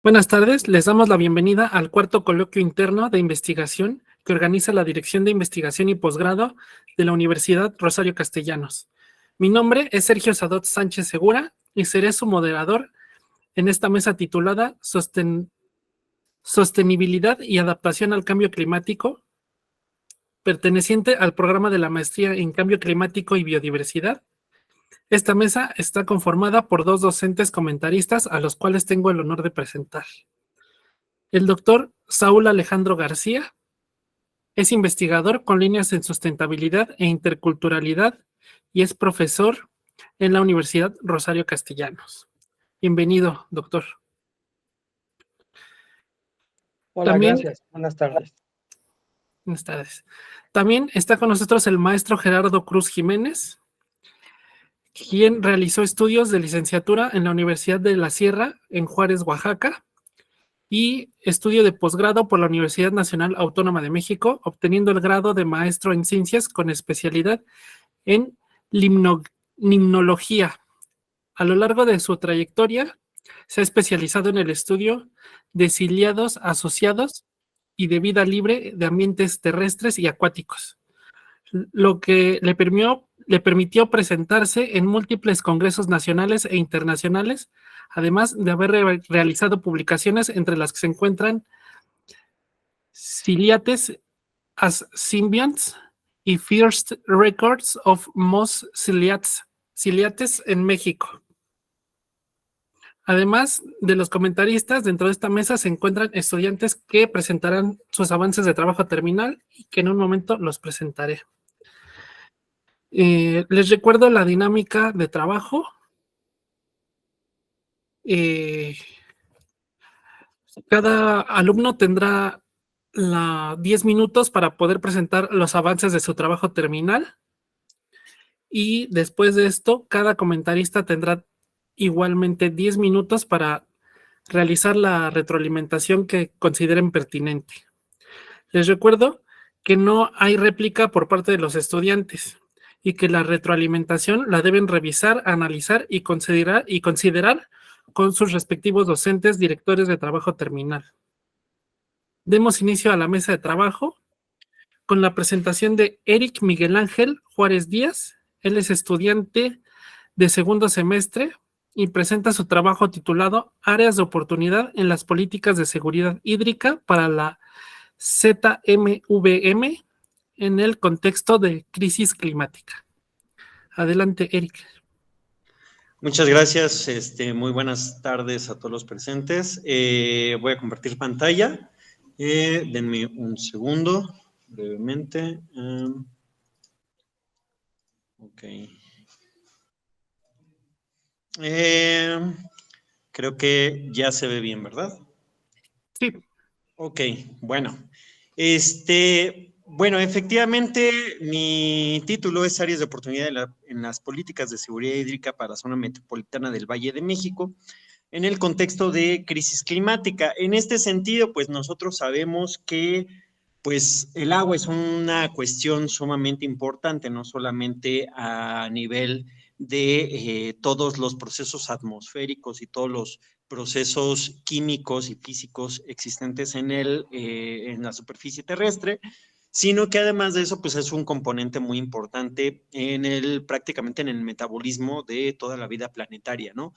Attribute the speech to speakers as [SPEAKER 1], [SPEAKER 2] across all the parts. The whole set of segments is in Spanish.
[SPEAKER 1] Buenas tardes, les damos la bienvenida al cuarto coloquio interno de investigación que organiza la Dirección de Investigación y Posgrado de la Universidad Rosario Castellanos. Mi nombre es Sergio Sadot Sánchez Segura y seré su moderador en esta mesa titulada Sostenibilidad y Adaptación al Cambio Climático, perteneciente al programa de la Maestría en Cambio Climático y Biodiversidad. Esta mesa está conformada por dos docentes comentaristas a los cuales tengo el honor de presentar. El doctor Saúl Alejandro García es investigador con líneas en sustentabilidad e interculturalidad y es profesor en la Universidad Rosario Castellanos. Bienvenido, doctor.
[SPEAKER 2] Hola, gracias. Buenas tardes.
[SPEAKER 1] Buenas tardes. También está con nosotros el maestro Gerardo Cruz Jiménez, quien realizó estudios de licenciatura en la Universidad de la Sierra en Juárez, Oaxaca, y estudio de posgrado por la Universidad Nacional Autónoma de México, obteniendo el grado de maestro en ciencias con especialidad en limnología. A lo largo de su trayectoria, se ha especializado en el estudio de ciliados asociados y de vida libre de ambientes terrestres y acuáticos, lo que le permitió presentarse en múltiples congresos nacionales e internacionales, además de haber realizado publicaciones entre las que se encuentran Ciliates as Symbionts y First Records of Moss Ciliates en México. Además de los comentaristas, dentro de esta mesa se encuentran estudiantes que presentarán sus avances de trabajo terminal y que en un momento los presentaré. Les recuerdo la dinámica de trabajo. Cada alumno tendrá 10 minutos para poder presentar los avances de su trabajo terminal, y después de esto, cada comentarista tendrá igualmente 10 minutos para realizar la retroalimentación que consideren pertinente. Les recuerdo que no hay réplica por parte de los estudiantes y que la retroalimentación la deben revisar, analizar y considerar con sus respectivos docentes, directores de trabajo terminal. Demos inicio a la mesa de trabajo con la presentación de Eric Miguel Ángel Juárez Díaz. Él es estudiante de segundo semestre y presenta su trabajo titulado Áreas de oportunidad en las políticas de seguridad hídrica para la ZMVM en el contexto de crisis climática. Adelante, Eric.
[SPEAKER 3] Muchas gracias, muy buenas tardes a todos los presentes. Voy a compartir pantalla. Denme un segundo, brevemente. Ok. Creo que ya se ve bien, ¿verdad?
[SPEAKER 1] Sí.
[SPEAKER 3] Ok, bueno. Bueno, efectivamente, mi título es Áreas de oportunidad en las políticas de seguridad hídrica para la zona metropolitana del Valle de México, en el contexto de crisis climática. En este sentido, pues nosotros sabemos que pues el agua es una cuestión sumamente importante, no solamente a nivel de todos los procesos atmosféricos y todos los procesos químicos y físicos existentes en la superficie terrestre, sino que además de eso, pues es un componente muy importante prácticamente en el metabolismo de toda la vida planetaria, ¿no?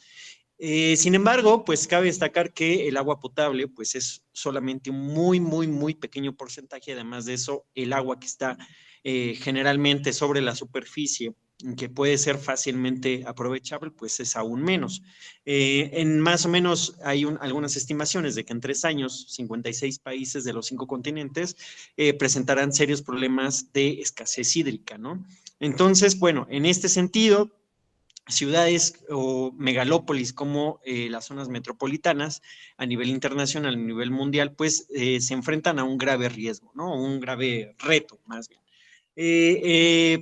[SPEAKER 3] Sin embargo, pues cabe destacar que el agua potable, pues es solamente un muy pequeño porcentaje. Además de eso, el agua que está generalmente sobre la superficie, que puede ser fácilmente aprovechable, pues es aún menos. En más o menos hay algunas estimaciones de que en 3 años, 56 países de los 5 continentes presentarán serios problemas de escasez hídrica, ¿no? Entonces, bueno, en este sentido, ciudades o megalópolis como las zonas metropolitanas a nivel internacional, a nivel mundial, pues se enfrentan a un grave riesgo, ¿no? Un grave reto, más bien.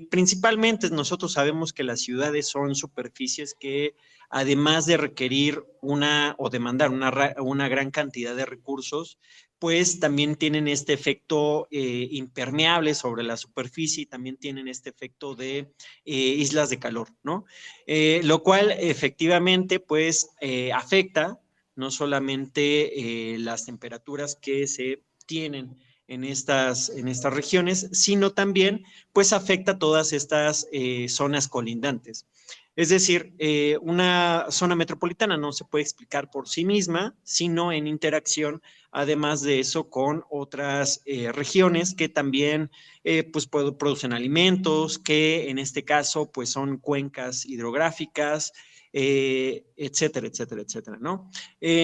[SPEAKER 3] Principalmente nosotros sabemos que las ciudades son superficies que, además de requerir o demandar una gran cantidad de recursos, pues también tienen este efecto impermeable sobre la superficie y también tienen este efecto de islas de calor, ¿no? Lo cual efectivamente pues afecta no solamente las temperaturas que se tienen en estas regiones, sino también pues afecta a todas estas zonas colindantes. Es decir, una zona metropolitana no se puede explicar por sí misma, sino en interacción, además de eso, con otras regiones que también pues producen alimentos, que en este caso pues son cuencas hidrográficas, etcétera, etcétera, etcétera, ¿no?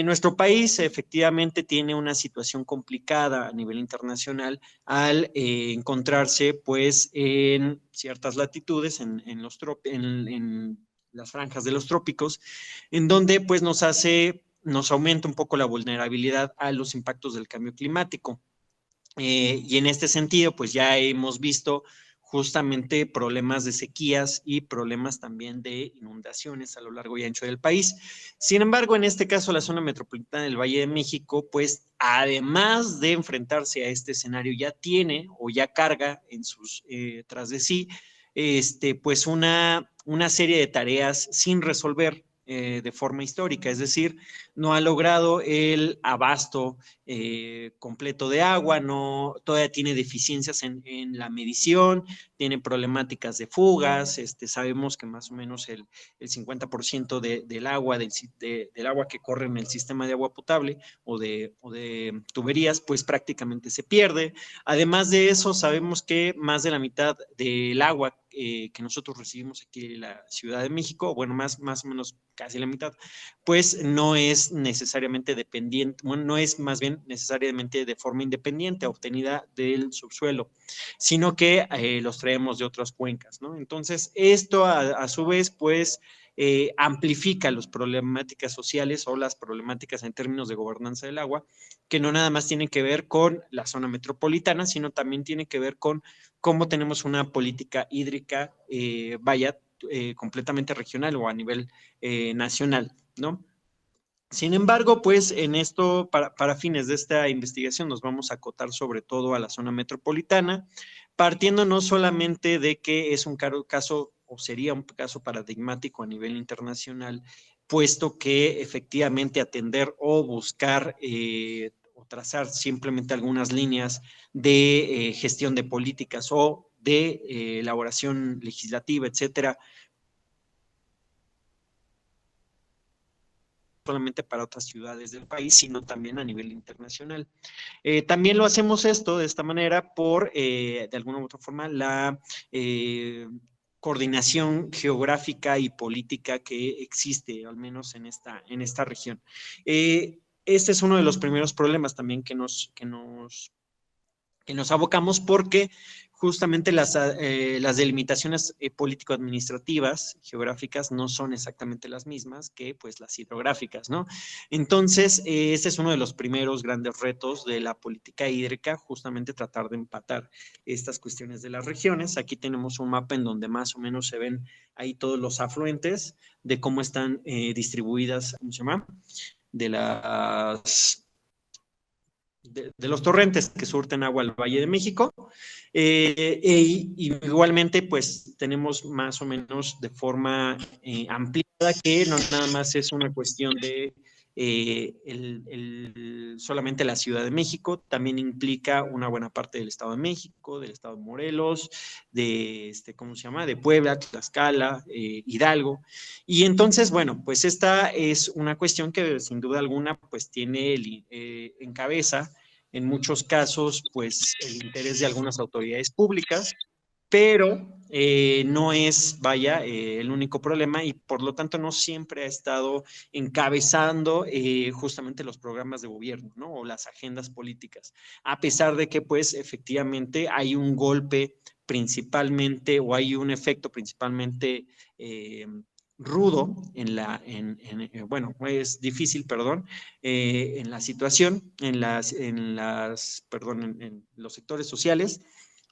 [SPEAKER 3] Nuestro país efectivamente tiene una situación complicada a nivel internacional al encontrarse pues en ciertas latitudes, en las franjas de los trópicos, en donde pues nos aumenta un poco la vulnerabilidad a los impactos del cambio climático. Y en este sentido, pues ya hemos visto justamente problemas de sequías y problemas también de inundaciones a lo largo y ancho del país. Sin embargo, en este caso, la zona metropolitana del Valle de México, pues además de enfrentarse a este escenario, ya tiene o ya carga en tras de sí, pues una serie de tareas sin resolver de forma histórica, es decir, no ha logrado el abasto completo de agua, todavía tiene deficiencias en la medición, tiene problemáticas de fugas, sabemos que más o menos el 50% del agua, del agua que corre en el sistema de agua potable o de tuberías, pues prácticamente se pierde. Además de eso, sabemos que más de la mitad del agua que nosotros recibimos aquí en la Ciudad de México, bueno, más o menos casi la mitad, pues no es necesariamente dependiente, bueno, no es más bien necesariamente de forma independiente, obtenida del subsuelo, sino que los traemos de otras cuencas, ¿no? Entonces, esto a su vez, pues, amplifica las problemáticas sociales o las problemáticas en términos de gobernanza del agua, que no nada más tienen que ver con la zona metropolitana, sino también tiene que ver con cómo tenemos una política hídrica, completamente regional o a nivel nacional, ¿no? Sin embargo, pues en esto, para fines de esta investigación, nos vamos a acotar sobre todo a la zona metropolitana, partiendo no solamente de que es un caso o sería un caso paradigmático a nivel internacional, puesto que efectivamente atender o buscar o trazar simplemente algunas líneas de gestión de políticas o de elaboración legislativa, etcétera, solamente para otras ciudades del país, sino también a nivel internacional. También lo hacemos esto de esta manera por, de alguna u otra forma, la coordinación geográfica y política que existe, al menos en esta región. Este es uno de los primeros problemas también que nos abocamos, porque justamente las delimitaciones político-administrativas geográficas no son exactamente las mismas que pues las hidrográficas, ¿no? Entonces, este es uno de los primeros grandes retos de la política hídrica, justamente tratar de empatar estas cuestiones de las regiones. Aquí tenemos un mapa en donde más o menos se ven ahí todos los afluentes de cómo están distribuidas, ¿cómo se llama? De los torrentes que surten agua al Valle de México. Igualmente, pues tenemos más o menos de forma ampliada, que no nada más es una cuestión de solamente la Ciudad de México, también implica una buena parte del Estado de México, del Estado de Morelos, ¿cómo se llama? De Puebla, Tlaxcala, Hidalgo. Y entonces, bueno, pues esta es una cuestión que sin duda alguna pues tiene en cabeza en muchos casos pues el interés de algunas autoridades públicas, pero no es, el único problema, y por lo tanto no siempre ha estado encabezando justamente los programas de gobierno, ¿no? O las agendas políticas, a pesar de que pues efectivamente hay un golpe principalmente, o hay un efecto principalmente rudo bueno, es difícil, perdón, en la situación, en los sectores sociales,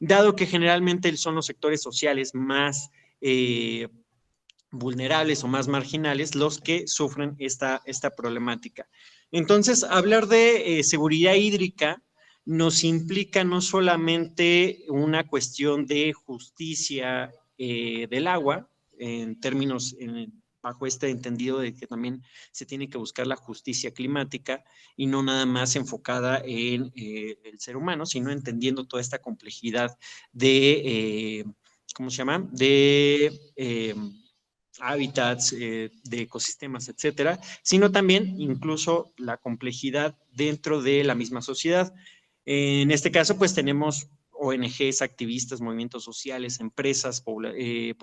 [SPEAKER 3] dado que generalmente son los sectores sociales más vulnerables o más marginales los que sufren esta problemática. Entonces, hablar de seguridad hídrica nos implica no solamente una cuestión de justicia del agua, en términos bajo este entendido de que también se tiene que buscar la justicia climática y no nada más enfocada en el ser humano, sino entendiendo toda esta complejidad de, ¿cómo se llama? De hábitats, de ecosistemas, etcétera, sino también incluso la complejidad dentro de la misma sociedad. En este caso, pues tenemos ONGs, activistas, movimientos sociales, empresas,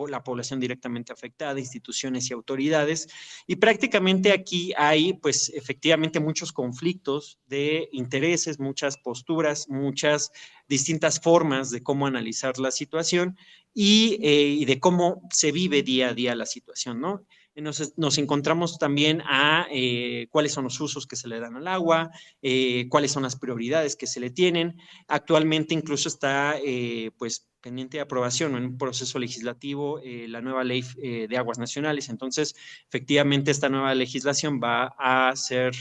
[SPEAKER 3] la población directamente afectada, instituciones y autoridades. Y prácticamente aquí hay, pues, efectivamente muchos conflictos de intereses, muchas posturas, muchas distintas formas de cómo analizar la situación y de cómo se vive día a día la situación, ¿no? Nos encontramos también a cuáles son los usos que se le dan al agua, cuáles son las prioridades que se le tienen. Actualmente incluso está pues pendiente de aprobación en un proceso legislativo la nueva ley de aguas nacionales. Entonces, efectivamente, esta nueva legislación va a ser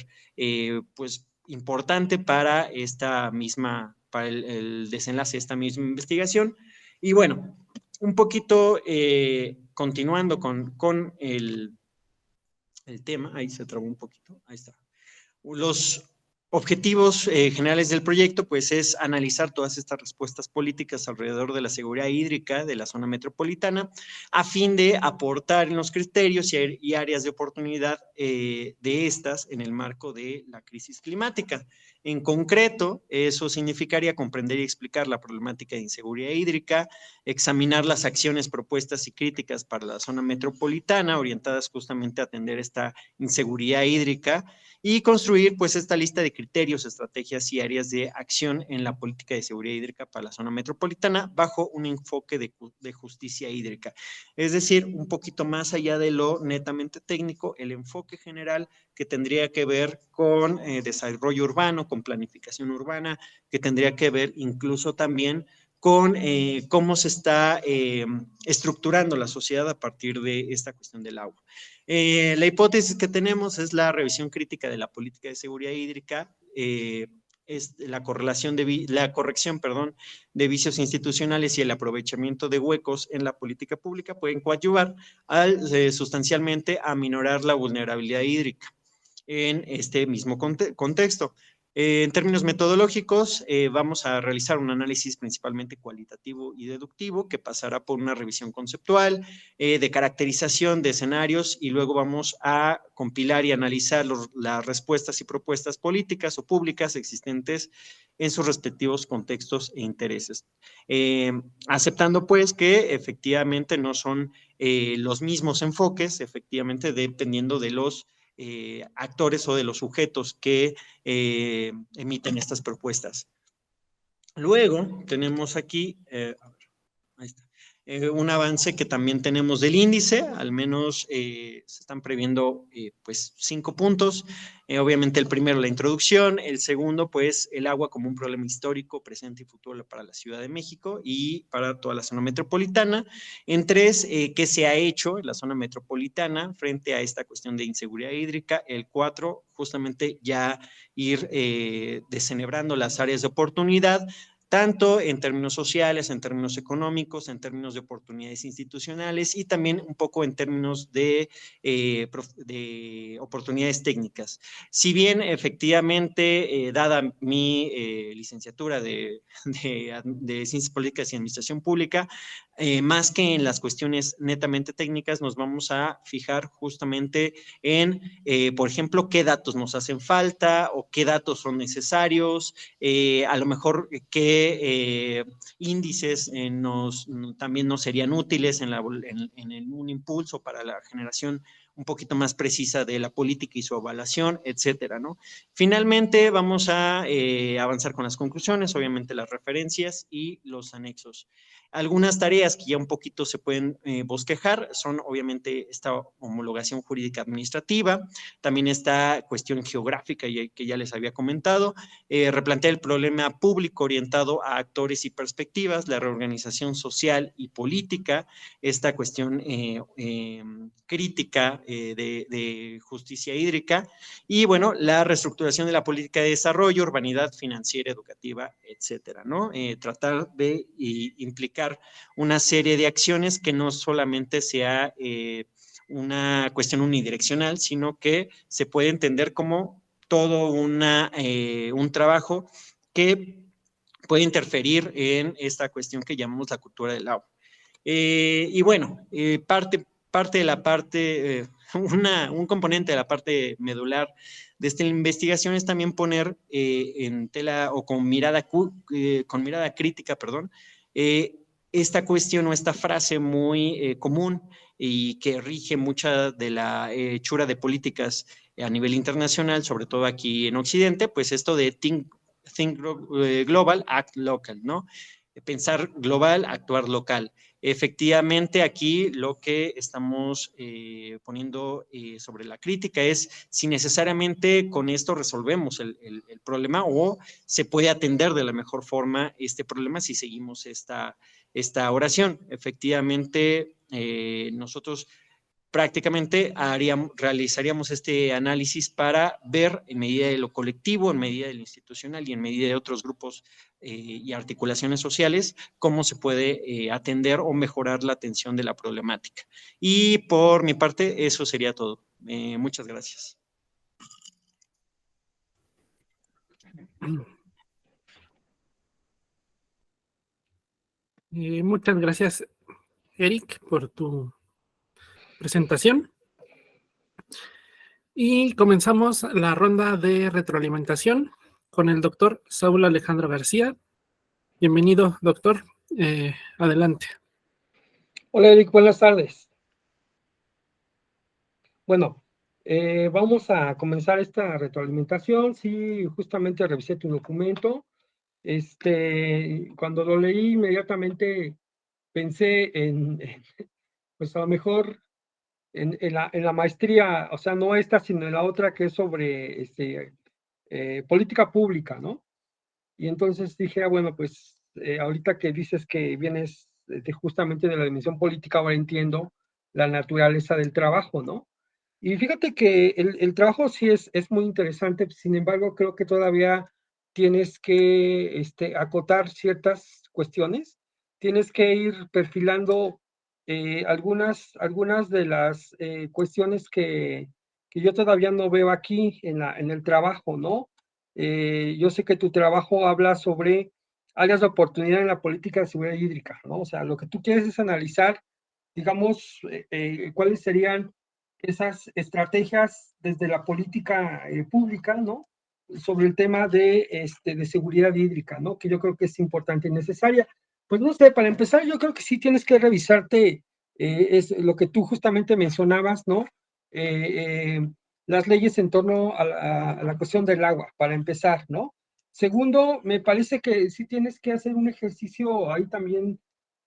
[SPEAKER 3] pues importante para esta misma, para el desenlace de esta misma investigación. Y bueno, un poquito continuando con el tema, ahí se trabó un poquito, ahí está. Los objetivos generales del proyecto, pues, es analizar todas estas respuestas políticas alrededor de la seguridad hídrica de la zona metropolitana, a fin de aportar en los criterios y áreas de oportunidad de estas en el marco de la crisis climática. En concreto, eso significaría comprender y explicar la problemática de inseguridad hídrica, examinar las acciones, propuestas y críticas para la zona metropolitana, orientadas justamente a atender esta inseguridad hídrica, y construir pues esta lista de criterios, estrategias y áreas de acción en la política de seguridad hídrica para la zona metropolitana bajo un enfoque de justicia hídrica. Es decir, un poquito más allá de lo netamente técnico, el enfoque general que tendría que ver con desarrollo urbano, con planificación urbana, que tendría que ver incluso también con cómo se está estructurando la sociedad a partir de esta cuestión del agua. La hipótesis que tenemos es la revisión crítica de la política de seguridad hídrica, es la corrección de vicios institucionales y el aprovechamiento de huecos en la política pública pueden coadyuvar sustancialmente a minorar la vulnerabilidad hídrica en este mismo contexto. En términos metodológicos, vamos a realizar un análisis principalmente cualitativo y deductivo que pasará por una revisión conceptual, de caracterización de escenarios, y luego vamos a compilar y analizar las respuestas y propuestas políticas o públicas existentes en sus respectivos contextos e intereses. Aceptando pues que efectivamente no son los mismos enfoques, efectivamente dependiendo de los actores o de los sujetos que emiten estas propuestas. Luego tenemos aquí, a ver, ahí está, un avance que también tenemos del índice, al menos se están previendo pues 5 puntos. Obviamente el primero, la introducción; el segundo, pues el agua como un problema histórico, presente y futuro para la Ciudad de México y para toda la zona metropolitana. En 3, qué se ha hecho en la zona metropolitana frente a esta cuestión de inseguridad hídrica. El 4, justamente ya ir desenebrando las áreas de oportunidad, tanto en términos sociales, en términos económicos, en términos de oportunidades institucionales y también un poco en términos de oportunidades técnicas. Si bien efectivamente, dada mi licenciatura de Ciencias Políticas y Administración Pública, más que en las cuestiones netamente técnicas, nos vamos a fijar justamente en, por ejemplo, qué datos nos hacen falta o qué datos son necesarios, a lo mejor qué índices también nos serían útiles en un impulso para la generación un poquito más precisa de la política y su evaluación, etcétera, ¿no? Finalmente, vamos a avanzar con las conclusiones, obviamente las referencias y los anexos. Algunas tareas que ya un poquito se pueden bosquejar son obviamente esta homologación jurídica administrativa, también esta cuestión geográfica que ya les había comentado, replantear el problema público orientado a actores y perspectivas, la reorganización social y política, esta cuestión crítica de justicia hídrica y, bueno, la reestructuración de la política de desarrollo, urbanidad, financiera, educativa, etcétera, ¿no? Tratar de implicar una serie de acciones que no solamente sea una cuestión unidireccional, sino que se puede entender como todo un trabajo que puede interferir en esta cuestión que llamamos la cultura del agua. Y bueno, parte de la parte, un componente de la parte medular de esta investigación es también poner en tela o con mirada crítica, perdón, esta cuestión o esta frase muy común y que rige mucha de la hechura de políticas a nivel internacional, sobre todo aquí en Occidente, pues esto de think global, act local, ¿no? Pensar global, actuar local. Efectivamente, aquí lo que estamos poniendo sobre la crítica es si necesariamente con esto resolvemos el problema o se puede atender de la mejor forma este problema si seguimos esta oración. Efectivamente, nosotros prácticamente realizaríamos este análisis para ver en medida de lo colectivo, en medida de lo institucional y en medida de otros grupos y articulaciones sociales, cómo se puede atender o mejorar la atención de la problemática. Y por mi parte, eso sería todo. Muchas gracias.
[SPEAKER 1] Muchas gracias, Eric, por tu presentación. Y comenzamos la ronda de retroalimentación con el doctor Saúl Alejandro García. Bienvenido, doctor. Adelante.
[SPEAKER 2] Hola, Eric, buenas tardes. Bueno, vamos a comenzar esta retroalimentación. Sí, justamente revisé tu documento. Cuando lo leí, inmediatamente pensé pues a lo mejor en la maestría, o sea, no esta, sino en la otra que es sobre política pública, ¿no? Y entonces dije, bueno, pues ahorita que dices que vienes justamente de la dimensión política, ahora entiendo la naturaleza del trabajo, ¿no? Y fíjate que el trabajo sí es muy interesante, sin embargo, creo que todavía tienes que acotar ciertas cuestiones, tienes que ir perfilando algunas de las cuestiones que yo todavía no veo aquí en el trabajo, ¿no? Yo sé que tu trabajo habla sobre áreas de oportunidad en la política de seguridad hídrica, ¿no? O sea, lo que tú quieres es analizar, digamos, cuáles serían esas estrategias desde la política pública, ¿no? Sobre el tema de seguridad hídrica, ¿no? Que yo creo que es importante y necesaria. Pues no sé, para empezar, yo creo que sí tienes que revisarte, es lo que tú justamente mencionabas, ¿no? Las leyes en torno a la cuestión del agua, para empezar, ¿no? Segundo, me parece que sí tienes que hacer un ejercicio ahí también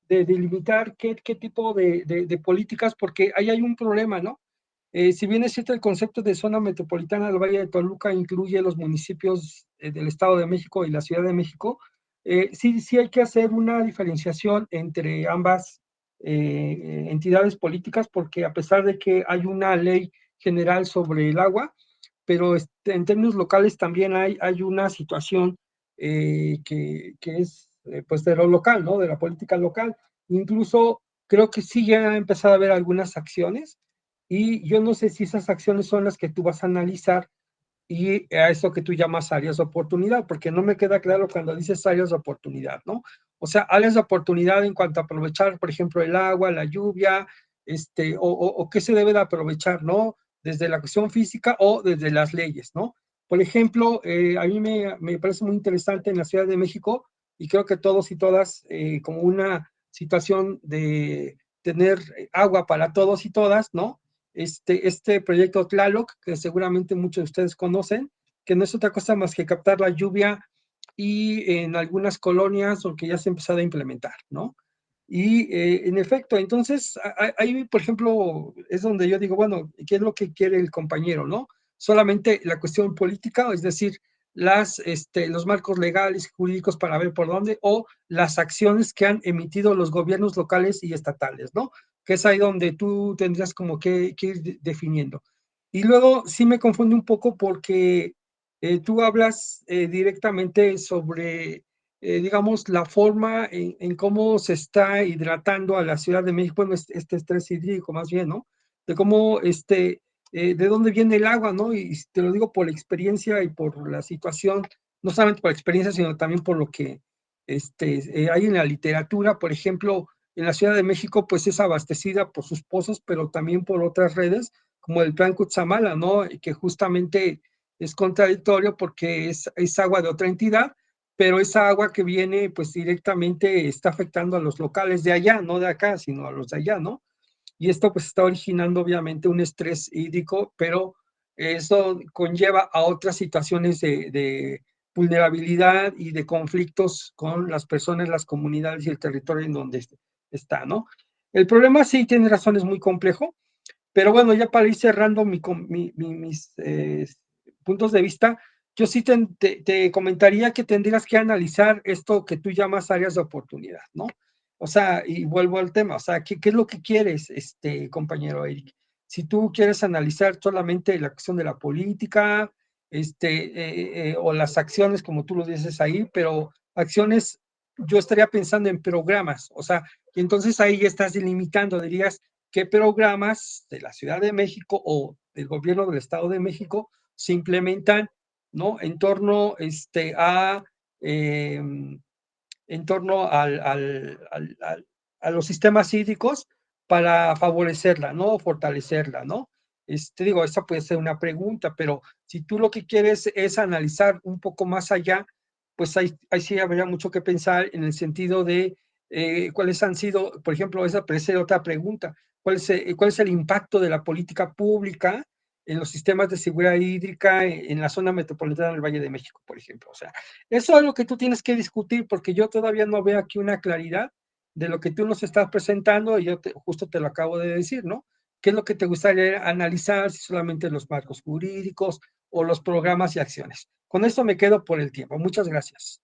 [SPEAKER 2] de delimitar qué tipo de políticas, porque ahí hay un problema, ¿no? Si bien es cierto el concepto de zona metropolitana del Valle de Toluca incluye los municipios del Estado de México y la Ciudad de México, sí hay que hacer una diferenciación entre ambas entidades políticas, porque a pesar de que hay una ley general sobre el agua, pero en términos locales también hay una situación que es pues de lo local, ¿no? De la política local. Incluso creo que sí ya ha empezado a haber algunas acciones y yo no sé si esas acciones son las que tú vas a analizar y a eso que tú llamas áreas de oportunidad, porque no me queda claro cuando dices áreas de oportunidad, ¿no? O sea, áreas de oportunidad en cuanto a aprovechar, por ejemplo, el agua, la lluvia, o qué se debe de aprovechar, ¿no? Desde la cuestión física o desde las leyes, ¿no? Por ejemplo, a mí me parece muy interesante en la Ciudad de México y creo que todos y todas, como una situación de tener agua para todos y todas, ¿no? Este proyecto Tlaloc, que seguramente muchos de ustedes conocen, que no es otra cosa más que captar la lluvia y en algunas colonias o que ya se ha empezado a implementar, ¿no? Y en efecto, entonces, ahí, por ejemplo, es donde yo digo, bueno, ¿qué es lo que quiere el compañero, no? Solamente la cuestión política, es decir, los marcos legales y jurídicos para ver por dónde, o las acciones que han emitido los gobiernos locales y estatales, ¿no? Que es ahí donde tú tendrías como que ir definiendo. Y luego sí me confunde un poco porque tú hablas directamente sobre digamos, la forma en cómo se está hidratando a la Ciudad de México, bueno, este estrés hídrico más bien, ¿no? de cómo, de dónde viene el agua, ¿no? Y te lo digo por la experiencia y por la situación, no solamente por la experiencia, sino también por lo que hay en la literatura. Por ejemplo, en la Ciudad de México, pues es abastecida por sus pozos, pero también por otras redes, como el Plan Cutzamala, ¿no? Que justamente es contradictorio porque es agua de otra entidad, pero esa agua que viene, pues directamente está afectando a los locales de allá, no de acá, sino a los de allá, ¿no? Y esto pues está originando obviamente un estrés hídrico, pero eso conlleva a otras situaciones de vulnerabilidad y de conflictos con las personas, las comunidades y el territorio en donde está, ¿no? El problema sí tiene razón, es muy complejo, pero bueno, ya para ir cerrando mis puntos de vista, yo sí te comentaría que tendrías que analizar esto que tú llamas áreas de oportunidad, ¿no? O sea, y vuelvo al tema, o sea, ¿qué es lo que quieres, compañero Eric? Si tú quieres analizar solamente la cuestión de la política, o las acciones, como tú lo dices ahí, pero acciones, yo estaría pensando en programas, o sea, y entonces ahí ya estás delimitando, dirías, qué programas de la Ciudad de México o del gobierno del Estado de México se implementan, ¿no? En torno en torno a los sistemas hídricos para favorecerla, ¿no? Fortalecerla, ¿no? Digo, esa puede ser una pregunta, pero si tú lo que quieres es analizar un poco más allá, pues ahí sí habría mucho que pensar en el sentido de cuáles han sido, por ejemplo, esa puede ser otra pregunta, cuál es el impacto de la política pública en los sistemas de seguridad hídrica en la zona metropolitana del Valle de México, por ejemplo. O sea, eso es lo que tú tienes que discutir, porque yo todavía no veo aquí una claridad de lo que tú nos estás presentando, y yo justo te lo acabo de decir, ¿no? ¿Qué es lo que te gustaría analizar, si solamente los marcos jurídicos o los programas y acciones? Con esto me quedo por el tiempo. Muchas gracias.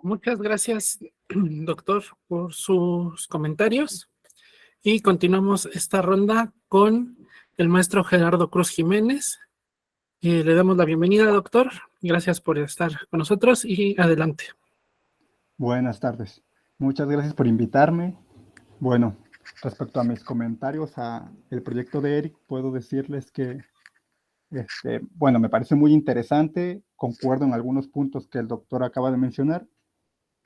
[SPEAKER 1] Muchas gracias, doctor, por sus comentarios. Y continuamos esta ronda con el maestro Gerardo Cruz Jiménez. Le damos la bienvenida, doctor. Gracias por estar con nosotros y adelante.
[SPEAKER 4] Buenas tardes. Muchas gracias por invitarme. Bueno, respecto a mis comentarios a el proyecto de Eric, puedo decirles que, bueno, me parece muy interesante, concuerdo en algunos puntos que el doctor acaba de mencionar,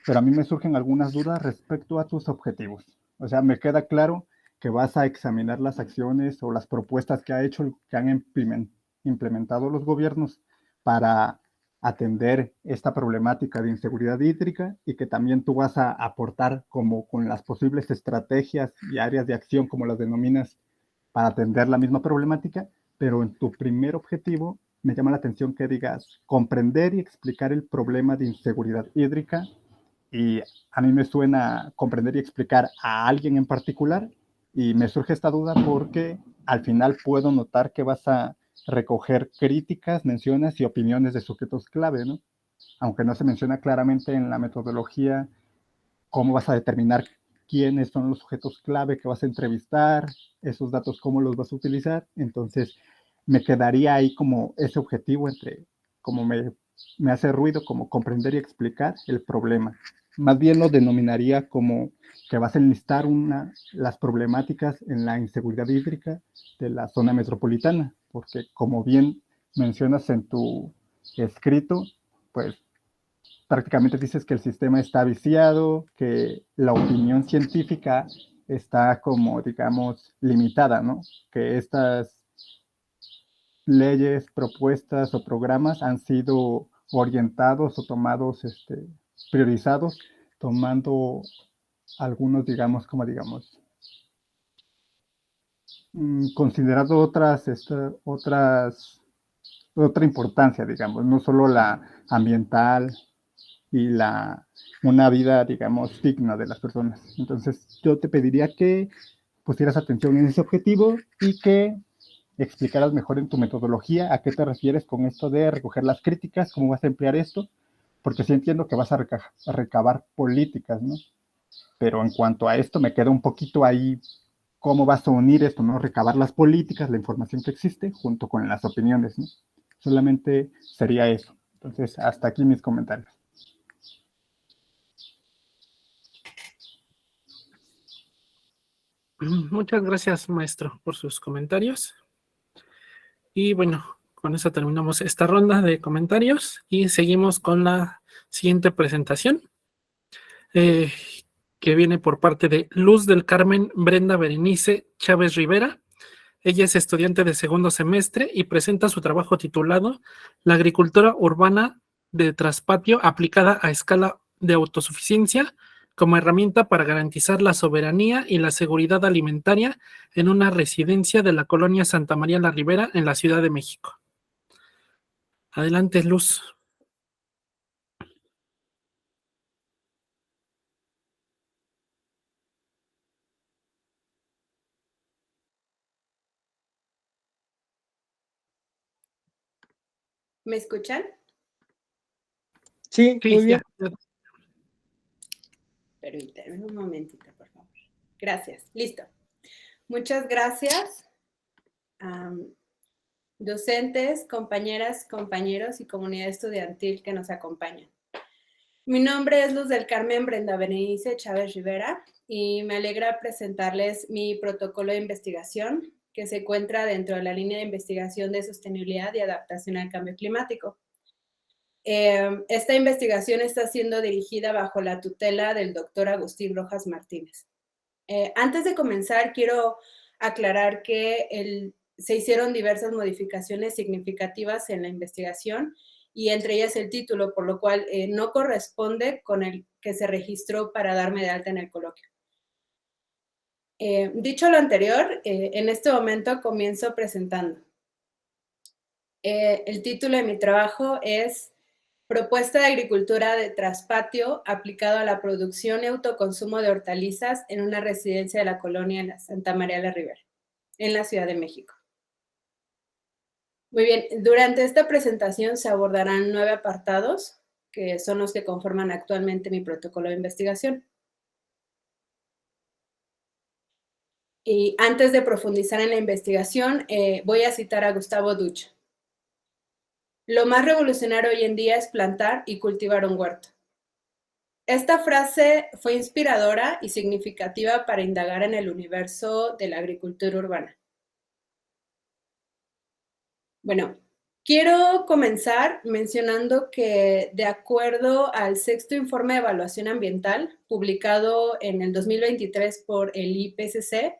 [SPEAKER 4] pero a mí me surgen algunas dudas respecto a tus objetivos. O sea, me queda claro que vas a examinar las acciones o las propuestas que han implementado los gobiernos para atender esta problemática de inseguridad hídrica, y que también tú vas a aportar como con las posibles estrategias y áreas de acción, como las denominas, para atender la misma problemática. Pero en tu primer objetivo me llama la atención que digas comprender y explicar el problema de inseguridad hídrica, y a mí me suena comprender y explicar a alguien en particular, y me surge esta duda porque al final puedo notar que vas a recoger críticas, menciones y opiniones de sujetos clave, ¿no? Aunque no se menciona claramente en la metodología cómo vas a determinar quiénes son los sujetos clave que vas a entrevistar, esos datos cómo los vas a utilizar. Entonces me quedaría ahí como ese objetivo entre, como me hace ruido, como comprender y explicar el problema. Más bien lo denominaría como que vas a enlistar las problemáticas en la inseguridad hídrica de la zona metropolitana, porque como bien mencionas en tu escrito, pues prácticamente dices que el sistema está viciado, que la opinión científica está como, digamos, limitada, ¿no? Que estas leyes, propuestas o programas han sido orientados o tomados, priorizados, tomando algunos, digamos, considerando otra importancia, digamos, no solo la ambiental y una vida, digamos, digna de las personas. Entonces, yo te pediría que pusieras atención en ese objetivo y que explicaras mejor en tu metodología a qué te refieres con esto de recoger las críticas, cómo vas a emplear esto, porque sí entiendo que vas a recabar políticas, ¿no? Pero en cuanto a esto, me queda un poquito ahí cómo vas a unir esto, ¿no? Recabar las políticas, la información que existe, junto con las opiniones, ¿no? Solamente sería eso. Entonces, hasta aquí mis comentarios.
[SPEAKER 1] Muchas gracias, maestro, por sus comentarios. Y bueno, con eso terminamos esta ronda de comentarios y seguimos con la siguiente presentación, eh, que viene por parte de Luz del Carmen Brenda Berenice Chávez Rivera. Ella es estudiante de segundo semestre y presenta su trabajo titulado La agricultura urbana de traspatio aplicada a escala de autosuficiencia como herramienta para garantizar la soberanía y la seguridad alimentaria en una residencia de la colonia Santa María la Ribera en la Ciudad de México. Adelante, Luz.
[SPEAKER 5] ¿Me escuchan?
[SPEAKER 2] Sí, muy bien.
[SPEAKER 5] Permítanme un momentito, por favor. Gracias. Listo. Muchas gracias, docentes, compañeras, compañeros y comunidad estudiantil que nos acompañan. Mi nombre es Luz del Carmen Brenda Berenice Chávez Rivera y me alegra presentarles mi protocolo de investigación que se encuentra dentro de la línea de investigación de sostenibilidad y adaptación al cambio climático. Esta investigación está siendo dirigida bajo la tutela del doctor Agustín Rojas Martínez. Antes de comenzar, quiero aclarar que se hicieron diversas modificaciones significativas en la investigación y entre ellas el título, por lo cual no corresponde con el que se registró para darme de alta en el coloquio. Dicho lo anterior, en este momento comienzo presentando. El título de mi trabajo es Propuesta de agricultura de traspatio aplicado a la producción y autoconsumo de hortalizas en una residencia de la colonia Santa María la Ribera, en la Ciudad de México. Muy bien, durante esta presentación se abordarán 9 apartados, que son los que conforman actualmente mi protocolo de investigación. Y antes de profundizar en la investigación, voy a citar a Gustavo Duch. Lo más revolucionario hoy en día es plantar y cultivar un huerto. Esta frase fue inspiradora y significativa para indagar en el universo de la agricultura urbana. Bueno, quiero comenzar mencionando que de acuerdo al 6º informe de evaluación ambiental publicado en el 2023 por el IPCC,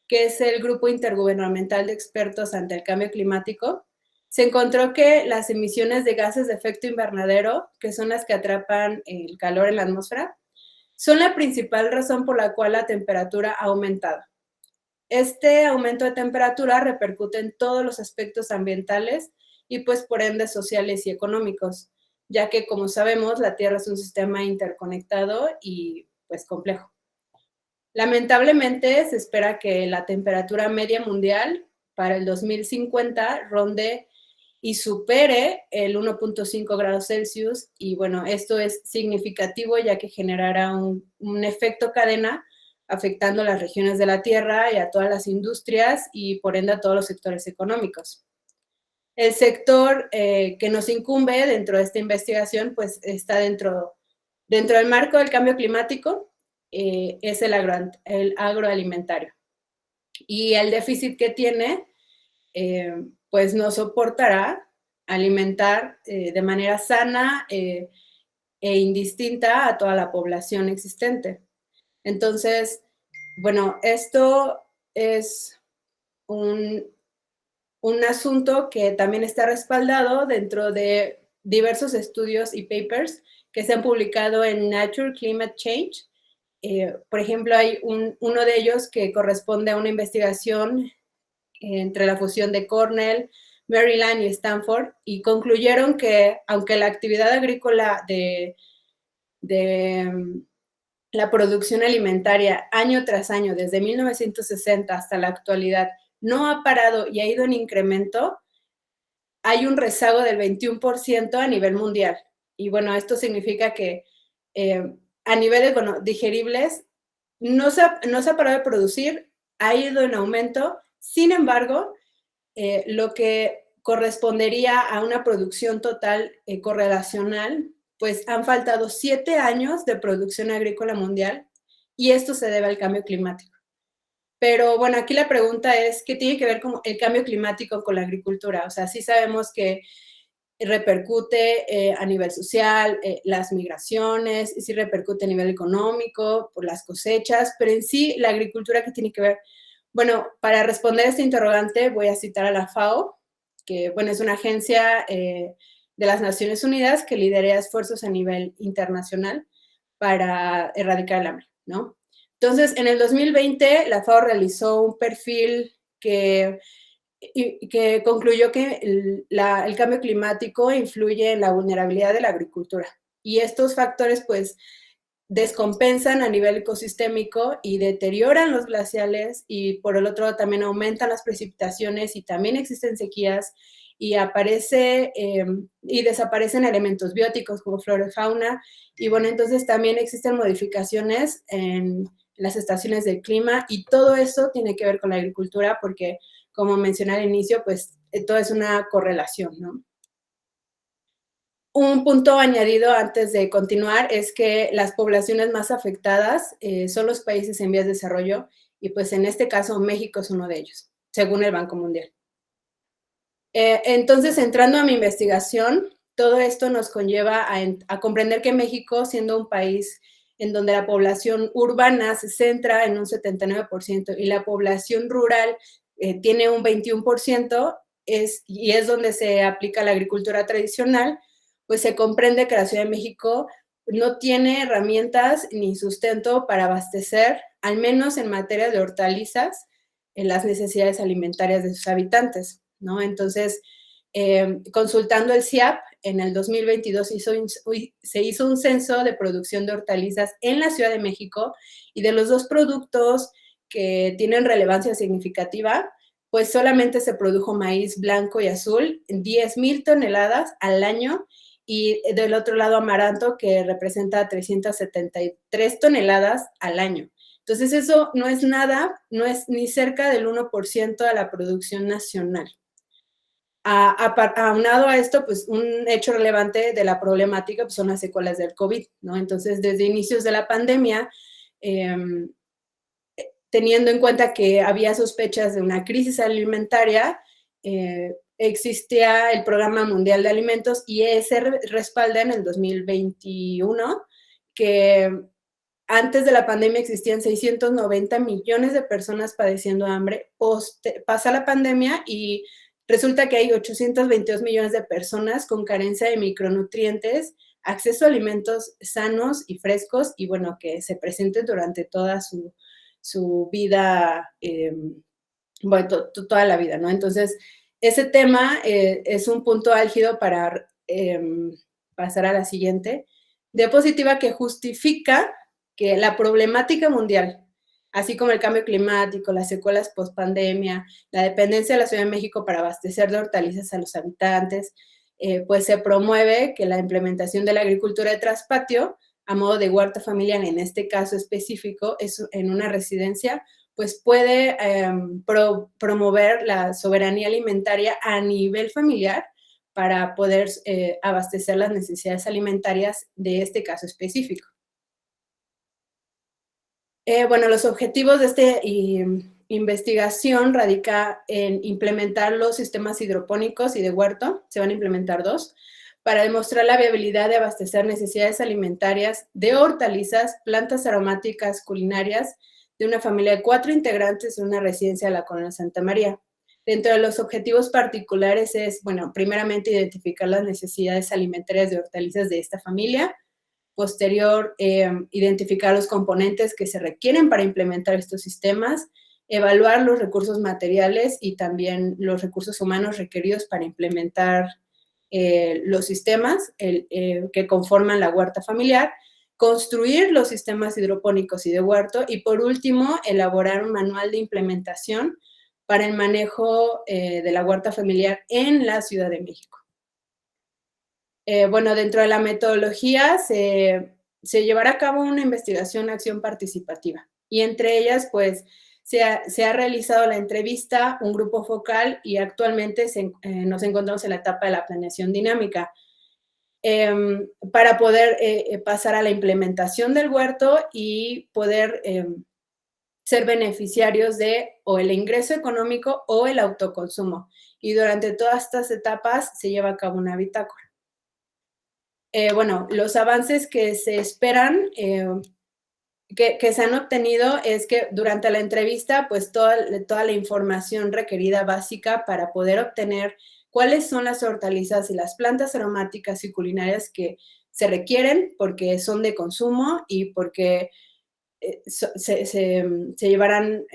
[SPEAKER 5] que es el Grupo Intergubernamental de Expertos ante el Cambio Climático, se encontró que las emisiones de gases de efecto invernadero, que son las que atrapan el calor en la atmósfera, son la principal razón por la cual la temperatura ha aumentado. Este aumento de temperatura repercute en todos los aspectos ambientales y pues por ende sociales y económicos, ya que como sabemos la Tierra es un sistema interconectado y pues complejo. Lamentablemente se espera que la temperatura media mundial para el 2050 ronde y supere el 1.5 grados Celsius y bueno, esto es significativo ya que generará un efecto cadena afectando las regiones de la Tierra y a todas las industrias y por ende a todos los sectores económicos. El sector que nos incumbe dentro de esta investigación pues está dentro del marco del cambio climático, es el agroalimentario. Y el déficit que tiene pues no soportará alimentar de manera sana e indistinta a toda la población existente. Entonces, bueno, esto es un asunto que también está respaldado dentro de diversos estudios y papers que se han publicado en Nature Climate Change. Por ejemplo, hay uno de ellos que corresponde a una investigación entre la fusión de Cornell, Maryland y Stanford, y concluyeron que aunque la actividad agrícola de la producción alimentaria año tras año, desde 1960 hasta la actualidad, no ha parado y ha ido en incremento, hay un rezago del 21% a nivel mundial. Y bueno, esto significa que a niveles, bueno, digeribles, no se ha parado de producir, ha ido en aumento. Sin embargo, lo que correspondería a una producción total correlacional, pues han faltado 7 años de producción agrícola mundial y esto se debe al cambio climático. Pero bueno, aquí la pregunta es, ¿qué tiene que ver con el cambio climático con la agricultura? O sea, sí sabemos que repercute a nivel social, las migraciones, y sí repercute a nivel económico, por las cosechas, pero en sí, la agricultura, ¿qué tiene que ver? Bueno, para responder a este interrogante voy a citar a la FAO, que bueno, es una agencia de las Naciones Unidas que lidera esfuerzos a nivel internacional para erradicar el hambre, ¿no? Entonces, en el 2020, la FAO realizó un perfil que concluyó que el cambio climático influye en la vulnerabilidad de la agricultura. Y estos factores, pues, descompensan a nivel ecosistémico y deterioran los glaciales, y por el otro lado también aumentan las precipitaciones y también existen sequías y y desaparecen elementos bióticos como flora y fauna. Y bueno, entonces también existen modificaciones en las estaciones del clima, y todo eso tiene que ver con la agricultura porque, como mencioné al inicio, pues todo es una correlación, ¿no? Un punto añadido antes de continuar es que las poblaciones más afectadas son los países en vías de desarrollo, y pues en este caso México es uno de ellos, según el Banco Mundial. Entonces, entrando a mi investigación, todo esto nos conlleva a comprender que México, siendo un país en donde la población urbana se centra en un 79% y la población rural tiene un 21%, y es donde se aplica la agricultura tradicional, pues se comprende que la Ciudad de México no tiene herramientas ni sustento para abastecer, al menos en materia de hortalizas, en las necesidades alimentarias de sus habitantes, ¿no? Entonces, consultando el CIAP, en el 2022 se hizo un censo de producción de hortalizas en la Ciudad de México, y de los dos productos que tienen relevancia significativa, pues solamente se produjo maíz blanco y azul, 10,000 toneladas al año, y del otro lado amaranto, que representa 373 toneladas al año. Entonces, eso no es nada, no es ni cerca del 1% de la producción nacional. Aunado a esto, pues un hecho relevante de la problemática pues, son las secuelas del COVID, ¿no? Entonces, desde inicios de la pandemia, teniendo en cuenta que había sospechas de una crisis alimentaria, existía el Programa Mundial de Alimentos, y ese respalda en el 2021 que antes de la pandemia existían 690 millones de personas padeciendo hambre. Pasa la pandemia y resulta que hay 822 millones de personas con carencia de micronutrientes, acceso a alimentos sanos y frescos, y bueno, que se presenten durante toda su vida, bueno, toda la vida, ¿no? Entonces, ese tema es un punto álgido para pasar a la siguiente diapositiva, que justifica que la problemática mundial, así como el cambio climático, las secuelas post-pandemia, la dependencia de la Ciudad de México para abastecer de hortalizas a los habitantes, pues se promueve que la implementación de la agricultura de traspatio, a modo de huerta familiar, en este caso específico, es en una residencia, pues puede promover la soberanía alimentaria a nivel familiar para poder abastecer las necesidades alimentarias de este caso específico. Bueno, los objetivos de esta investigación radica en implementar los sistemas hidropónicos y de huerto, se van a implementar 2, para demostrar la viabilidad de abastecer necesidades alimentarias de hortalizas, plantas aromáticas culinarias de una familia de 4 integrantes en una residencia de la Colonia Santa María. Dentro de los objetivos particulares es, bueno, primeramente identificar las necesidades alimentarias de hortalizas de esta familia. Posterior, identificar los componentes que se requieren para implementar estos sistemas, evaluar los recursos materiales y también los recursos humanos requeridos para implementar los sistemas que conforman la huerta familiar, construir los sistemas hidropónicos y de huerto, y por último, elaborar un manual de implementación para el manejo de la huerta familiar en la Ciudad de México. Bueno, dentro de la metodología se llevará a cabo una investigación, acción participativa, y entre ellas, pues, se ha realizado la entrevista, un grupo focal, y actualmente nos encontramos en la etapa de la planeación dinámica. Para poder pasar a la implementación del huerto y poder ser beneficiarios de o el ingreso económico o el autoconsumo. Y durante todas estas etapas se lleva a cabo una bitácora. Bueno, los avances que se esperan, que se han obtenido es que durante la entrevista, pues toda la información requerida básica para poder obtener cuáles son las hortalizas y las plantas aromáticas y culinarias que se requieren porque son de consumo y porque se llevarán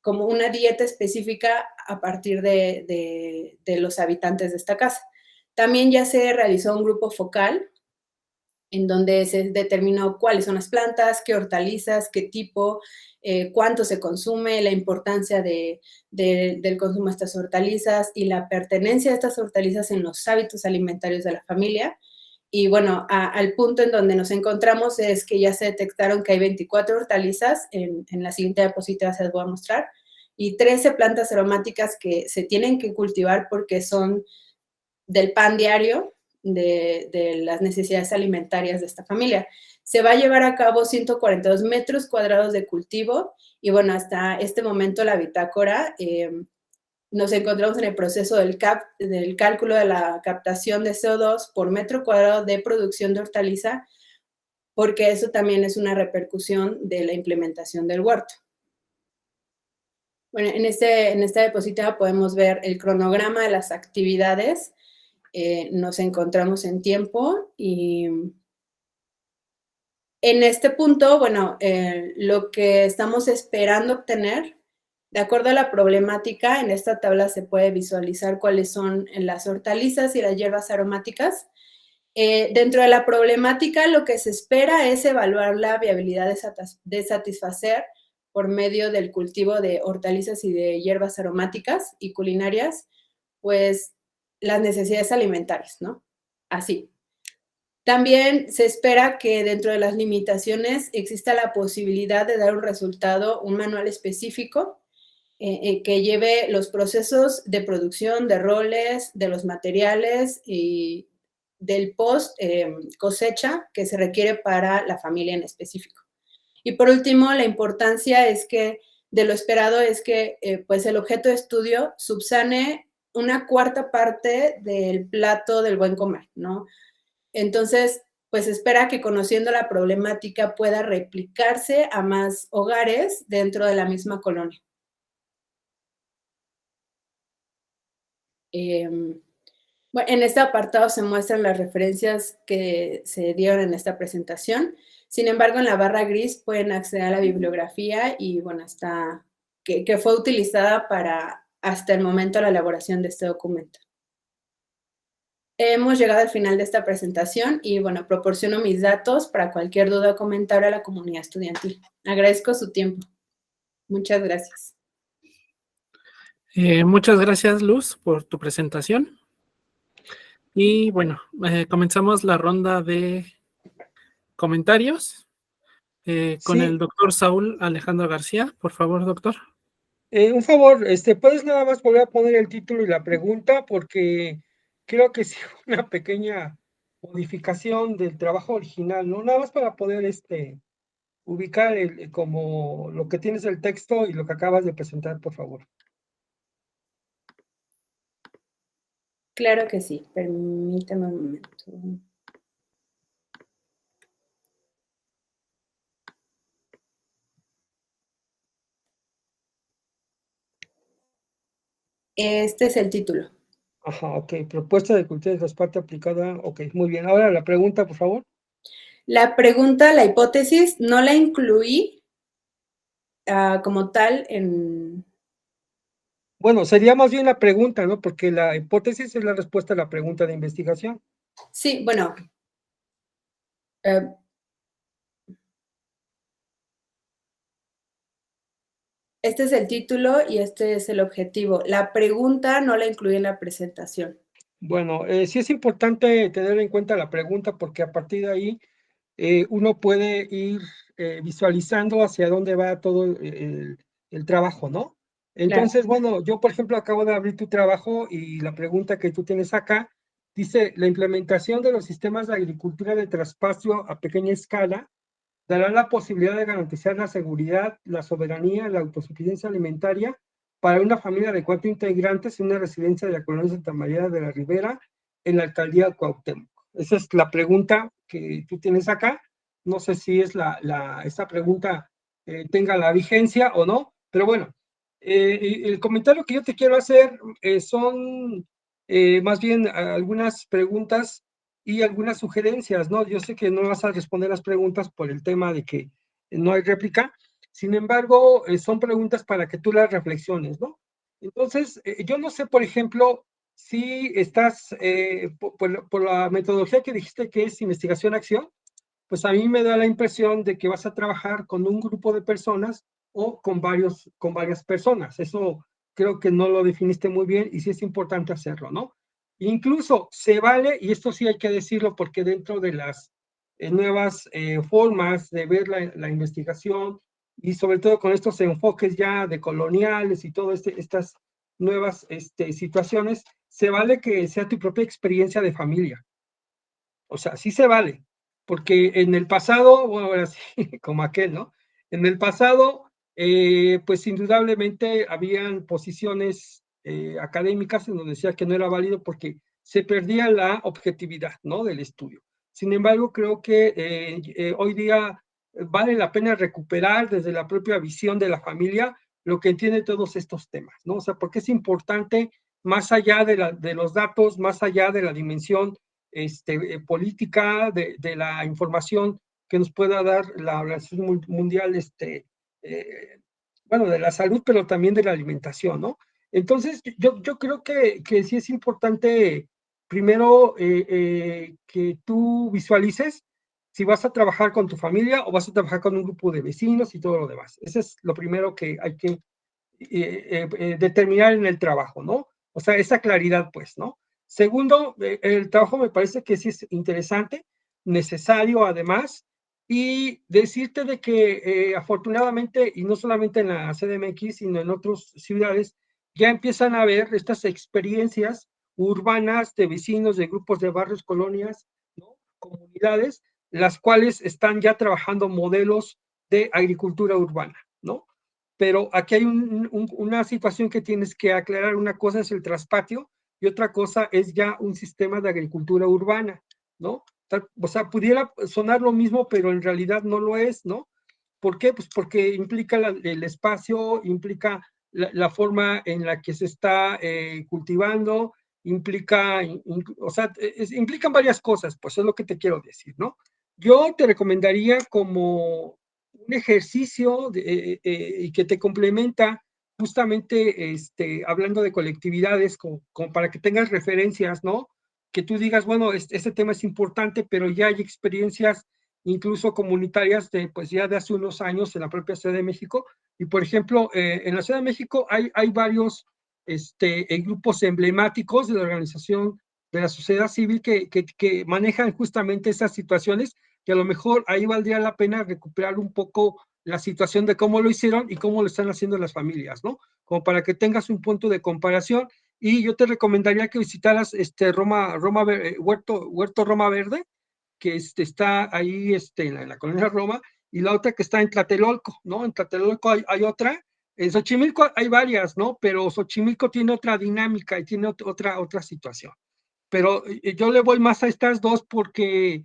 [SPEAKER 5] como una dieta específica a partir de los habitantes de esta casa. También ya se realizó un grupo focal en donde se determinó cuáles son las plantas, qué hortalizas, qué tipo, cuánto se consume, la importancia del consumo de estas hortalizas y la pertenencia de estas hortalizas en los hábitos alimentarios de la familia. Y bueno, al punto en donde nos encontramos es que ya se detectaron que hay 24 hortalizas, en la siguiente diapositiva se las voy a mostrar, y 13 plantas aromáticas que se tienen que cultivar porque son del pan diario, de las necesidades alimentarias de esta familia. Se va a llevar a cabo 142 metros cuadrados de cultivo y bueno, hasta este momento la bitácora nos encontramos en el proceso del cálculo de la captación de CO2 por metro cuadrado de producción de hortaliza, porque eso también es una repercusión de la implementación del huerto. Bueno, en esta diapositiva podemos ver el cronograma de las actividades. Nos encontramos en tiempo y en este punto, bueno, lo que estamos esperando obtener, de acuerdo a la problemática, en esta tabla se puede visualizar cuáles son las hortalizas y las hierbas aromáticas. Dentro de la problemática, lo que se espera es evaluar la viabilidad de satisfacer por medio del cultivo de hortalizas y de hierbas aromáticas y culinarias, pues las necesidades alimentarias, ¿no? Así. También se espera que dentro de las limitaciones exista la posibilidad de dar un resultado, un manual específico que lleve los procesos de producción, de roles, de los materiales y del post cosecha que se requiere para la familia en específico. Y por último, la importancia es que de lo esperado es que pues el objeto de estudio subsane una cuarta parte del plato del buen comer, ¿no? Entonces, pues espera que conociendo la problemática pueda replicarse a más hogares dentro de la misma colonia. Bueno, en este apartado se muestran las referencias que se dieron en esta presentación. Sin embargo, en la barra gris pueden acceder a la bibliografía y, bueno, que fue utilizada para hasta el momento la elaboración de este documento. Hemos llegado al final de esta presentación y, bueno, proporciono mis datos para cualquier duda o comentario a la comunidad estudiantil. Agradezco su tiempo. Muchas gracias.
[SPEAKER 1] Muchas gracias, Luz, por tu presentación. Y bueno, comenzamos la ronda de comentarios con
[SPEAKER 2] Sí.
[SPEAKER 1] el doctor Saúl Alejandro García. Por favor, doctor.
[SPEAKER 2] Un favor, ¿puedes nada más volver a poner el título y la pregunta? Porque creo que sí fue una pequeña modificación del trabajo original, ¿no? Nada más para poder ubicar como lo que tienes el texto y lo que acabas de presentar, por favor.
[SPEAKER 5] Claro que sí. Permítame un momento. Este es el título.
[SPEAKER 2] Ajá, ok. Propuesta de cultivo de transporte aplicada. Ok, muy bien. Ahora la pregunta, por favor.
[SPEAKER 5] La pregunta, la hipótesis, no la incluí como tal en...
[SPEAKER 2] Bueno, sería más bien la pregunta, ¿no? Porque la hipótesis es la respuesta a la pregunta de investigación.
[SPEAKER 5] Sí, bueno. Este es el título y este es el objetivo. La pregunta no la incluí en la presentación.
[SPEAKER 2] Bueno, sí es importante tener en cuenta la pregunta porque a partir de ahí uno puede ir visualizando hacia dónde va todo el trabajo, ¿no? Entonces, bueno, yo por ejemplo acabo de abrir tu trabajo y la pregunta que tú tienes acá dice la implementación de los sistemas de agricultura de traspacio a pequeña escala dará la posibilidad de garantizar la seguridad, la soberanía, la autosuficiencia alimentaria para una familia de 4 integrantes en una residencia de la colonia Santa María de la Ribera, en la alcaldía de Cuauhtémoc. Esa es la pregunta que tú tienes acá. No sé si es esta pregunta tenga la vigencia o no, pero bueno, el comentario que yo te quiero hacer son más bien algunas preguntas y algunas sugerencias, ¿no? Yo sé que no vas a responder las preguntas por el tema de que no hay réplica, sin embargo, son preguntas para que tú las reflexiones, ¿no? Entonces, yo no sé, por ejemplo, si estás, por la metodología que dijiste que es investigación-acción, pues a mí me da la impresión de que vas a trabajar con un grupo de personas o con varias personas. Eso creo que no lo definiste muy bien y sí es importante hacerlo, ¿no? Incluso se vale, y esto sí hay que decirlo porque dentro de las nuevas formas de ver la investigación y sobre todo con estos enfoques ya de coloniales y todas estas nuevas situaciones, se vale que sea tu propia experiencia de familia. O sea, sí se vale, porque en el pasado, bueno, ahora sí, como aquel, ¿no? En el pasado, pues indudablemente habían posiciones académicas en donde decía que no era válido porque se perdía la objetividad, ¿no? Del estudio. Sin embargo, creo que hoy día vale la pena recuperar desde la propia visión de la familia lo que entiende todos estos temas, ¿no? O sea, porque es importante, más allá de los datos, más allá de la dimensión política, de la información que nos pueda dar la Organización Mundial, bueno, de la salud, pero también de la alimentación, ¿no? Entonces, yo creo que sí es importante, primero, que tú visualices si vas a trabajar con tu familia o vas a trabajar con un grupo de vecinos y todo lo demás. Ese es lo primero que hay que determinar en el trabajo, ¿no? O sea, esa claridad, pues, ¿no? Segundo, el trabajo me parece que sí es interesante, necesario además, y decirte de que afortunadamente, y no solamente en la CDMX, sino en otras ciudades, ya empiezan a haber estas experiencias urbanas de vecinos, de grupos de barrios, colonias, ¿no? Comunidades, las cuales están ya trabajando modelos de agricultura urbana, ¿no? Pero aquí hay una situación que tienes que aclarar. Una cosa es el traspatio y otra cosa es ya un sistema de agricultura urbana, ¿no? O sea, pudiera sonar lo mismo, pero en realidad no lo es, ¿no? ¿Por qué? Pues porque implica el espacio, implica la forma en la que se está cultivando, implica, o sea, implican varias cosas, pues es lo que te quiero decir, ¿no? Yo te recomendaría como un ejercicio y que te complementa justamente hablando de colectividades, como para que tengas referencias, ¿no? Que tú digas, bueno, este tema es importante, pero ya hay experiencias incluso comunitarias pues ya de hace unos años en la propia Ciudad de México. Y por ejemplo, en la Ciudad de México hay varios grupos emblemáticos de la organización de la sociedad civil que manejan justamente esas situaciones, que a lo mejor ahí valdría la pena recuperar un poco la situación de cómo lo hicieron y cómo lo están haciendo las familias, ¿no? Como para que tengas un punto de comparación. Y yo te recomendaría que visitaras Huerto Roma Verde, que está ahí en la colonia Roma, y la otra que está en Tlatelolco, ¿no? En Tlatelolco hay otra. En Xochimilco hay varias, ¿no? Pero Xochimilco tiene otra dinámica y tiene otra situación. Pero yo le voy más a estas dos porque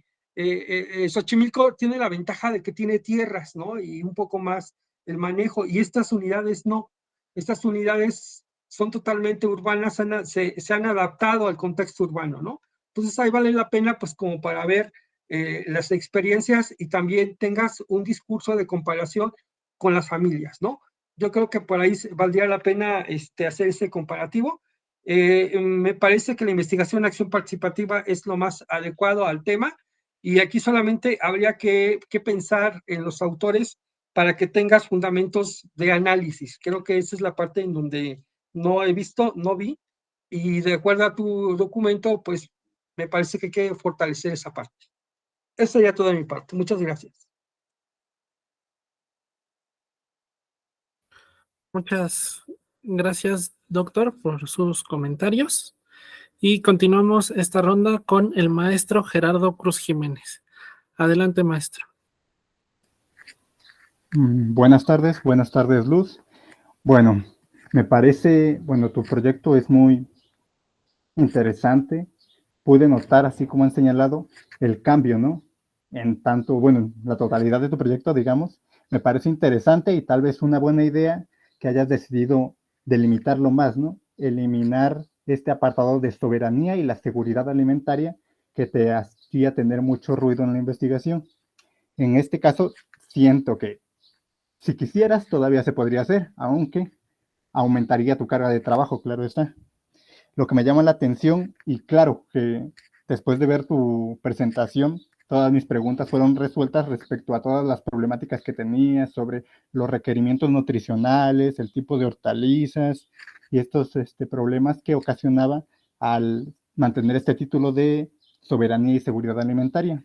[SPEAKER 2] Xochimilco tiene la ventaja de que tiene tierras, ¿no? Y un poco más el manejo, y estas unidades no. Estas unidades son totalmente urbanas, se han adaptado al contexto urbano, ¿no? Entonces ahí vale la pena, pues, como para ver las experiencias y también tengas un discurso de comparación con las familias, ¿no? Yo creo que por ahí valdría la pena hacer ese comparativo. Me parece que la investigación acción participativa es lo más adecuado al tema, y aquí solamente habría que pensar en los autores para que tengas fundamentos de análisis. Creo que esa es la parte en donde no vi, y de acuerdo a tu documento, pues me parece que hay que fortalecer esa parte. Eso sería todo de mi parte. Muchas gracias.
[SPEAKER 1] Muchas gracias, doctor, por sus comentarios. Y continuamos esta ronda con el maestro Gerardo Cruz Jiménez. Adelante, maestro.
[SPEAKER 4] Buenas tardes, Luz. Bueno, me parece, bueno, tu proyecto es muy interesante. Pude notar, así como han señalado, el cambio, ¿no? En tanto, bueno, la totalidad de tu proyecto, digamos, me parece interesante y tal vez una buena idea que hayas decidido delimitarlo más, ¿no? Eliminar este apartado de soberanía y la seguridad alimentaria que te hacía tener mucho ruido en la investigación. En este caso, siento que si quisieras, todavía se podría hacer, aunque aumentaría tu carga de trabajo, claro está. Lo que me llama la atención, y claro, que después de ver tu presentación, todas mis preguntas fueron resueltas respecto a todas las problemáticas que tenía sobre los requerimientos nutricionales, el tipo de hortalizas y estos problemas que ocasionaba al mantener este título de soberanía y seguridad alimentaria.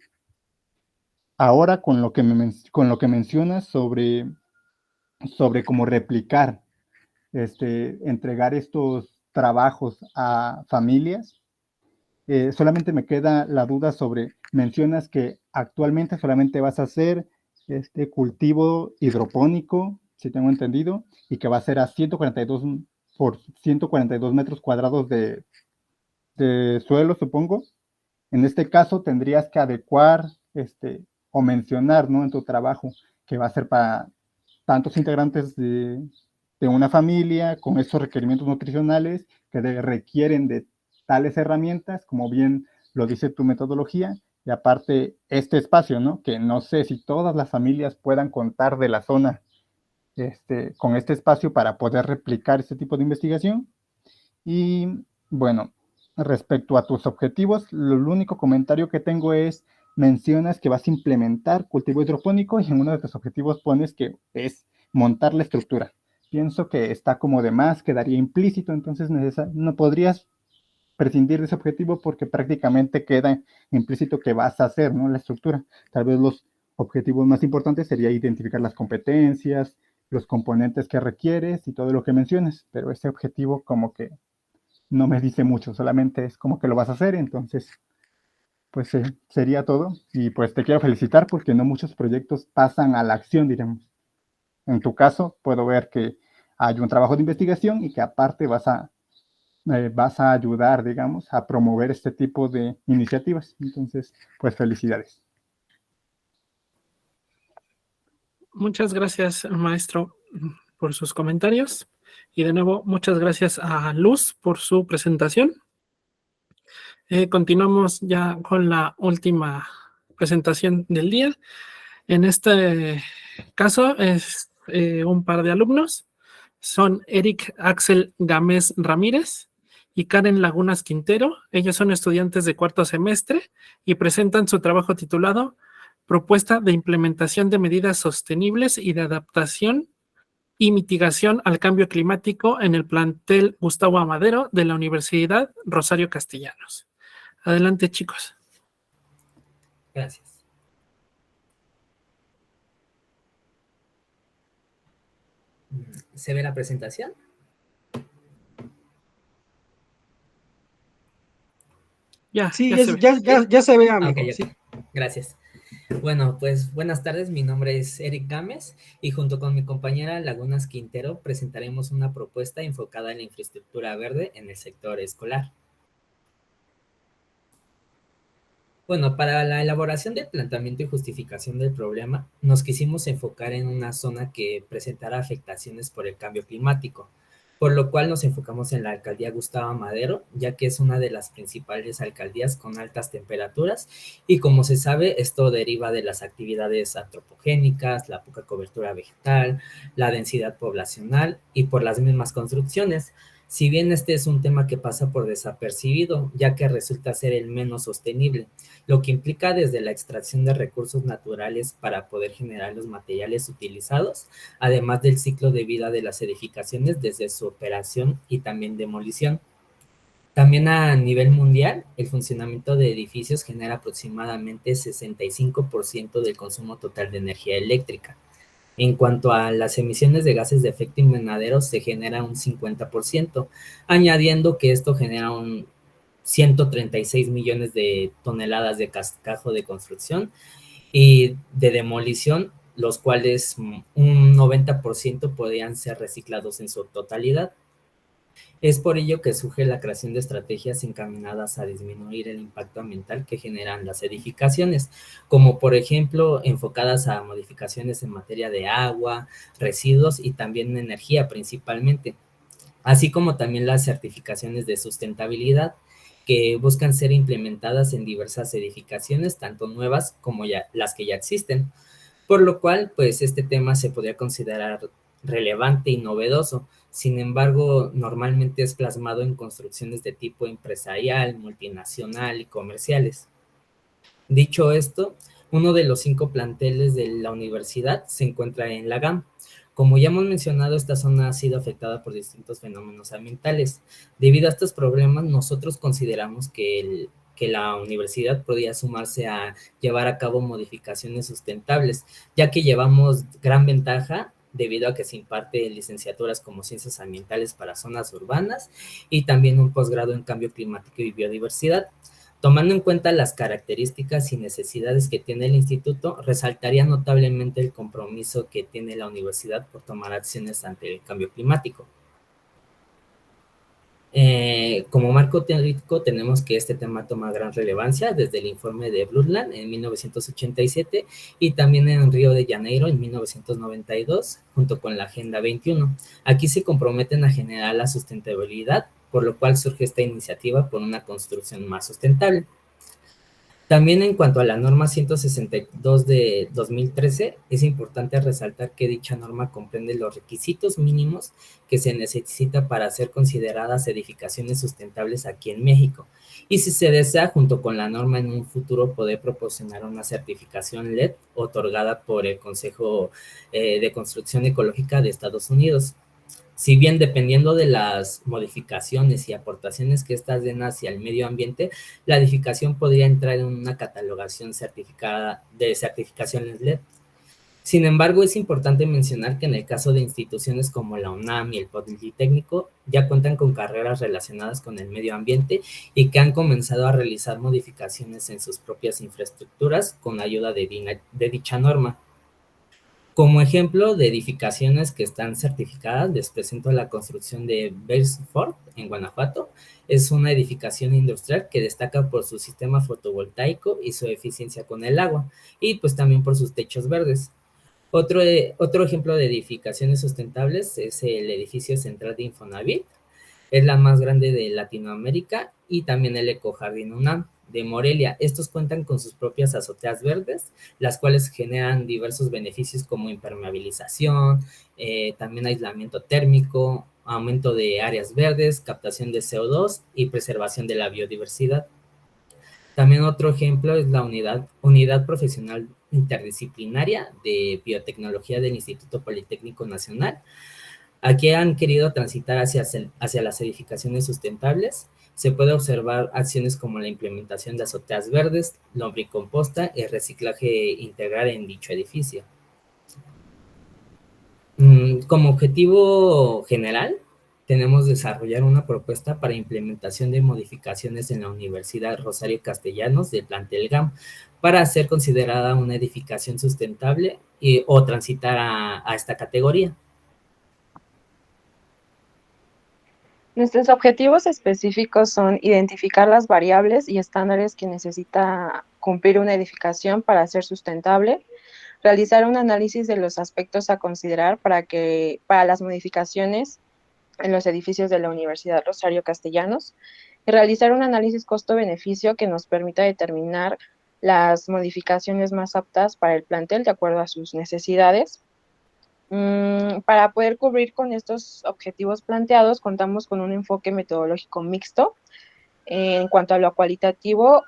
[SPEAKER 4] Ahora, con lo que mencionas sobre cómo replicar, entregar estos trabajos a familias, solamente me queda la duda sobre, mencionas que actualmente solamente vas a hacer este cultivo hidropónico, si tengo entendido, y que va a ser a 142 por 142 metros cuadrados de suelo, supongo. En este caso tendrías que adecuar o mencionar, ¿no?, en tu trabajo que va a ser para tantos integrantes de una familia con esos requerimientos nutricionales que requieren de tales herramientas, como bien lo dice tu metodología, y aparte este espacio, ¿no?, que no sé si todas las familias puedan contar de la zona con este espacio para poder replicar este tipo de investigación. Y bueno, respecto a tus objetivos, el único comentario que tengo es, mencionas que vas a implementar cultivo hidropónico y en uno de tus objetivos pones que es montar la estructura. Pienso que está como de más, quedaría implícito, entonces no podrías prescindir de ese objetivo porque prácticamente queda implícito que vas a hacer, ¿no?, la estructura. Tal vez los objetivos más importantes sería identificar las competencias, los componentes que requieres y todo lo que mencionas, pero ese objetivo como que no me dice mucho, solamente es como que lo vas a hacer, entonces, pues sería todo. Y pues te quiero felicitar porque no muchos proyectos pasan a la acción, diremos. En tu caso, puedo ver que hay un trabajo de investigación y que aparte vas a ayudar, digamos, a promover este tipo de iniciativas. Entonces, pues felicidades.
[SPEAKER 1] Muchas gracias, maestro, por sus comentarios. Y de nuevo, muchas gracias a Luz por su presentación. Continuamos ya con la última presentación del día. En este caso es un par de alumnos. Son Eric Axel Gámez Ramírez y Karen Lagunas Quintero. Ellos son estudiantes de cuarto semestre y presentan su trabajo titulado Propuesta de implementación de medidas sostenibles y de adaptación y mitigación al cambio climático en el plantel Gustavo Amadero de la Universidad Rosario Castellanos. Adelante, chicos.
[SPEAKER 6] Gracias. ¿Se ve la presentación?
[SPEAKER 2] Sí,
[SPEAKER 1] ya se ve.
[SPEAKER 2] ya se ve, amigo.
[SPEAKER 6] Okay.
[SPEAKER 2] Sí.
[SPEAKER 6] Gracias. Bueno, pues buenas tardes, mi nombre es Eric Gámez y junto con mi compañera Lagunas Quintero presentaremos una propuesta enfocada en la infraestructura verde en el sector escolar. Bueno, para la elaboración del planteamiento y justificación del problema, nos quisimos enfocar en una zona que presentará afectaciones por el cambio climático, por lo cual nos enfocamos en la alcaldía Gustavo Madero, ya que es una de las principales alcaldías con altas temperaturas y como se sabe, esto deriva de las actividades antropogénicas, la poca cobertura vegetal, la densidad poblacional y por las mismas construcciones. Si bien este es un tema que pasa por desapercibido, ya que resulta ser el menos sostenible, lo que implica desde la extracción de recursos naturales para poder generar los materiales utilizados, además del ciclo de vida de las edificaciones desde su operación y también demolición. También a nivel mundial, el funcionamiento de edificios genera aproximadamente 65% del consumo total de energía eléctrica. En cuanto a las emisiones de gases de efecto invernadero, se genera un 50%, añadiendo que esto genera un 136 millones de toneladas de cascajo de construcción y de demolición los cuales un 90% podrían ser reciclados en su totalidad. Es por ello que surge la creación de estrategias encaminadas a disminuir el impacto ambiental que generan las edificaciones, como por ejemplo enfocadas a modificaciones en materia de agua, residuos y también energía principalmente, así como también las certificaciones de sustentabilidad que buscan ser implementadas en diversas edificaciones, tanto nuevas como las que ya existen. Por lo cual, pues este tema se podría considerar relevante y novedoso. Sin embargo, normalmente es plasmado en construcciones de tipo empresarial, multinacional y comerciales. Dicho esto, uno de los 5 planteles de la universidad se encuentra en la GAM. Como ya hemos mencionado, esta zona ha sido afectada por distintos fenómenos ambientales. Debido a estos problemas, nosotros consideramos que la universidad podría sumarse a llevar a cabo modificaciones sustentables, ya que llevamos gran ventaja debido a que se imparte licenciaturas como ciencias ambientales para zonas urbanas y también un posgrado en cambio climático y biodiversidad. Tomando en cuenta las características y necesidades que tiene el instituto, resaltaría notablemente el compromiso que tiene la universidad por tomar acciones ante el cambio climático. Como marco teórico tenemos que este tema toma gran relevancia desde el informe de Brundtland en 1987 y también en Río de Janeiro en 1992, junto con la Agenda 21. Aquí se comprometen a generar la sustentabilidad, por lo cual surge esta iniciativa por una construcción más sustentable. También en cuanto a la norma 162 de 2013, es importante resaltar que dicha norma comprende los requisitos mínimos que se necesita para ser consideradas edificaciones sustentables aquí en México. Y si se desea, junto con la norma en un futuro, poder proporcionar una certificación LED otorgada por el Consejo de Construcción Ecológica de Estados Unidos. Si bien dependiendo de las modificaciones y aportaciones que estas den hacia el medio ambiente, la edificación podría entrar en una catalogación certificada de certificaciones LED. Sin embargo, es importante mencionar que en el caso de instituciones como la UNAM y el Politécnico ya cuentan con carreras relacionadas con el medio ambiente y que han comenzado a realizar modificaciones en sus propias infraestructuras con ayuda de dicha norma. Como ejemplo de edificaciones que están certificadas, les presento la construcción de Beresford, en Guanajuato. Es una edificación industrial que destaca por su sistema fotovoltaico y su eficiencia con el agua, y pues también por sus techos verdes. Otro ejemplo de edificaciones sustentables es el edificio central de Infonavit. Es la más grande de Latinoamérica, y también el Ecojardín UNAM de Morelia. Estos cuentan con sus propias azoteas verdes, las cuales generan diversos beneficios como impermeabilización, también aislamiento térmico, aumento de áreas verdes, captación de CO2 y preservación de la biodiversidad. También otro ejemplo es la unidad profesional interdisciplinaria de biotecnología del Instituto Politécnico Nacional. Aquí han querido transitar hacia las edificaciones sustentables. Se puede observar acciones como la implementación de azoteas verdes, lombricomposta y reciclaje integral en dicho edificio. Como objetivo general, tenemos desarrollar una propuesta para implementación de modificaciones en la Universidad Rosario Castellanos de plantel GAM para ser considerada una edificación sustentable o transitar a esta categoría.
[SPEAKER 7] Nuestros objetivos específicos son identificar las variables y estándares que necesita cumplir una edificación para ser sustentable, realizar un análisis de los aspectos a considerar para las modificaciones en los edificios de la Universidad Rosario Castellanos, y realizar un análisis costo-beneficio que nos permita determinar las modificaciones más aptas para el plantel de acuerdo a sus necesidades. Para poder cubrir con estos objetivos planteados, contamos con un enfoque metodológico mixto. En cuanto a lo cualitativo,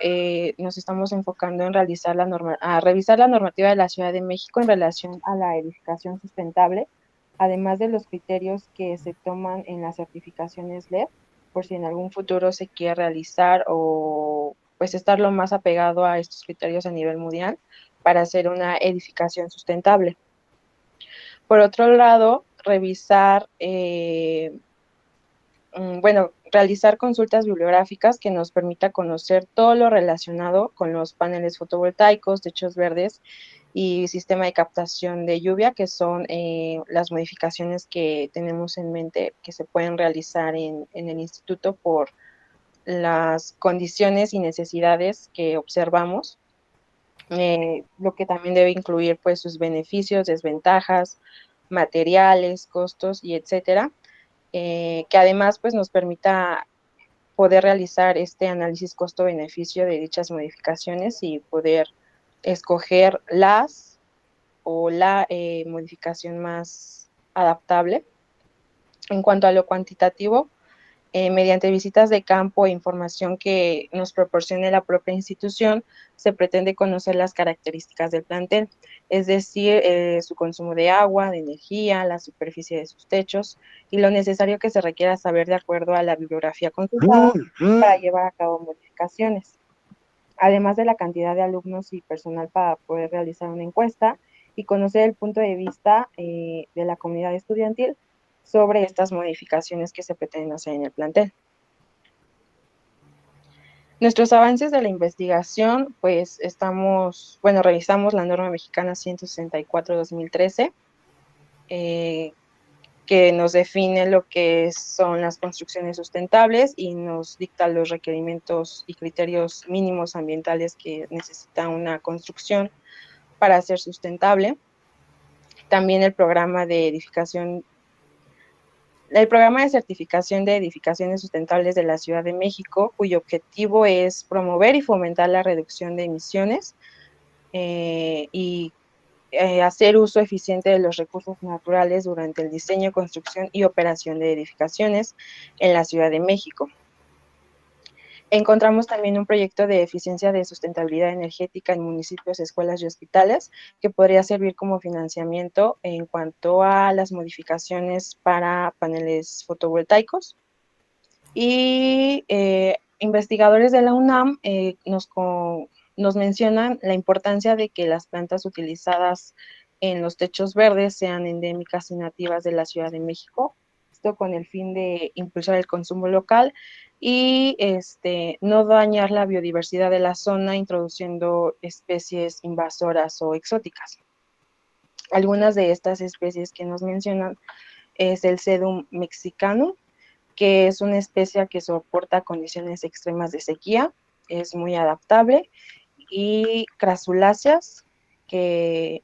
[SPEAKER 7] nos estamos enfocando en revisar la normativa de la Ciudad de México en relación a la edificación sustentable, además de los criterios que se toman en las certificaciones LED, por si en algún futuro se quiere realizar o pues estar lo más apegado a estos criterios a nivel mundial para hacer una edificación sustentable. Por otro lado, realizar consultas bibliográficas que nos permita conocer todo lo relacionado con los paneles fotovoltaicos, techos verdes y sistema de captación de lluvia, que son las modificaciones que tenemos en mente que se pueden realizar en el instituto por las condiciones y necesidades que observamos, lo que también debe incluir pues sus beneficios, desventajas, materiales, costos y etcétera, que además pues nos permita poder realizar este análisis costo-beneficio de dichas modificaciones y poder escoger las o la modificación más adaptable. En cuanto a lo cuantitativo, mediante visitas de campo e información que nos proporcione la propia institución, se pretende conocer las características del plantel, es decir, su consumo de agua, de energía, la superficie de sus techos y lo necesario que se requiera saber de acuerdo a la bibliografía consultada para llevar a cabo modificaciones, además de la cantidad de alumnos y personal para poder realizar una encuesta y conocer el punto de vista de la comunidad estudiantil sobre estas modificaciones que se pretenden hacer en el plantel. Nuestros avances de la investigación, pues revisamos la norma mexicana 164/2013, que nos define lo que son las construcciones sustentables y nos dicta los requerimientos y criterios mínimos ambientales que necesita una construcción para ser sustentable. También el programa de certificación de edificaciones sustentables de la Ciudad de México, cuyo objetivo es promover y fomentar la reducción de emisiones y hacer uso eficiente de los recursos naturales durante el diseño, construcción y operación de edificaciones en la Ciudad de México. Encontramos también un proyecto de eficiencia de sustentabilidad energética en municipios, escuelas y hospitales que podría servir como financiamiento en cuanto a las modificaciones para paneles fotovoltaicos. Y investigadores de la UNAM nos mencionan la importancia de que las plantas utilizadas en los techos verdes sean endémicas y nativas de la Ciudad de México, esto con el fin de impulsar el consumo local y no dañar la biodiversidad de la zona introduciendo especies invasoras o exóticas. Algunas de estas especies que nos mencionan es el Sedum mexicanum, que es una especie que soporta condiciones extremas de sequía, es muy adaptable, y crasuláceas, que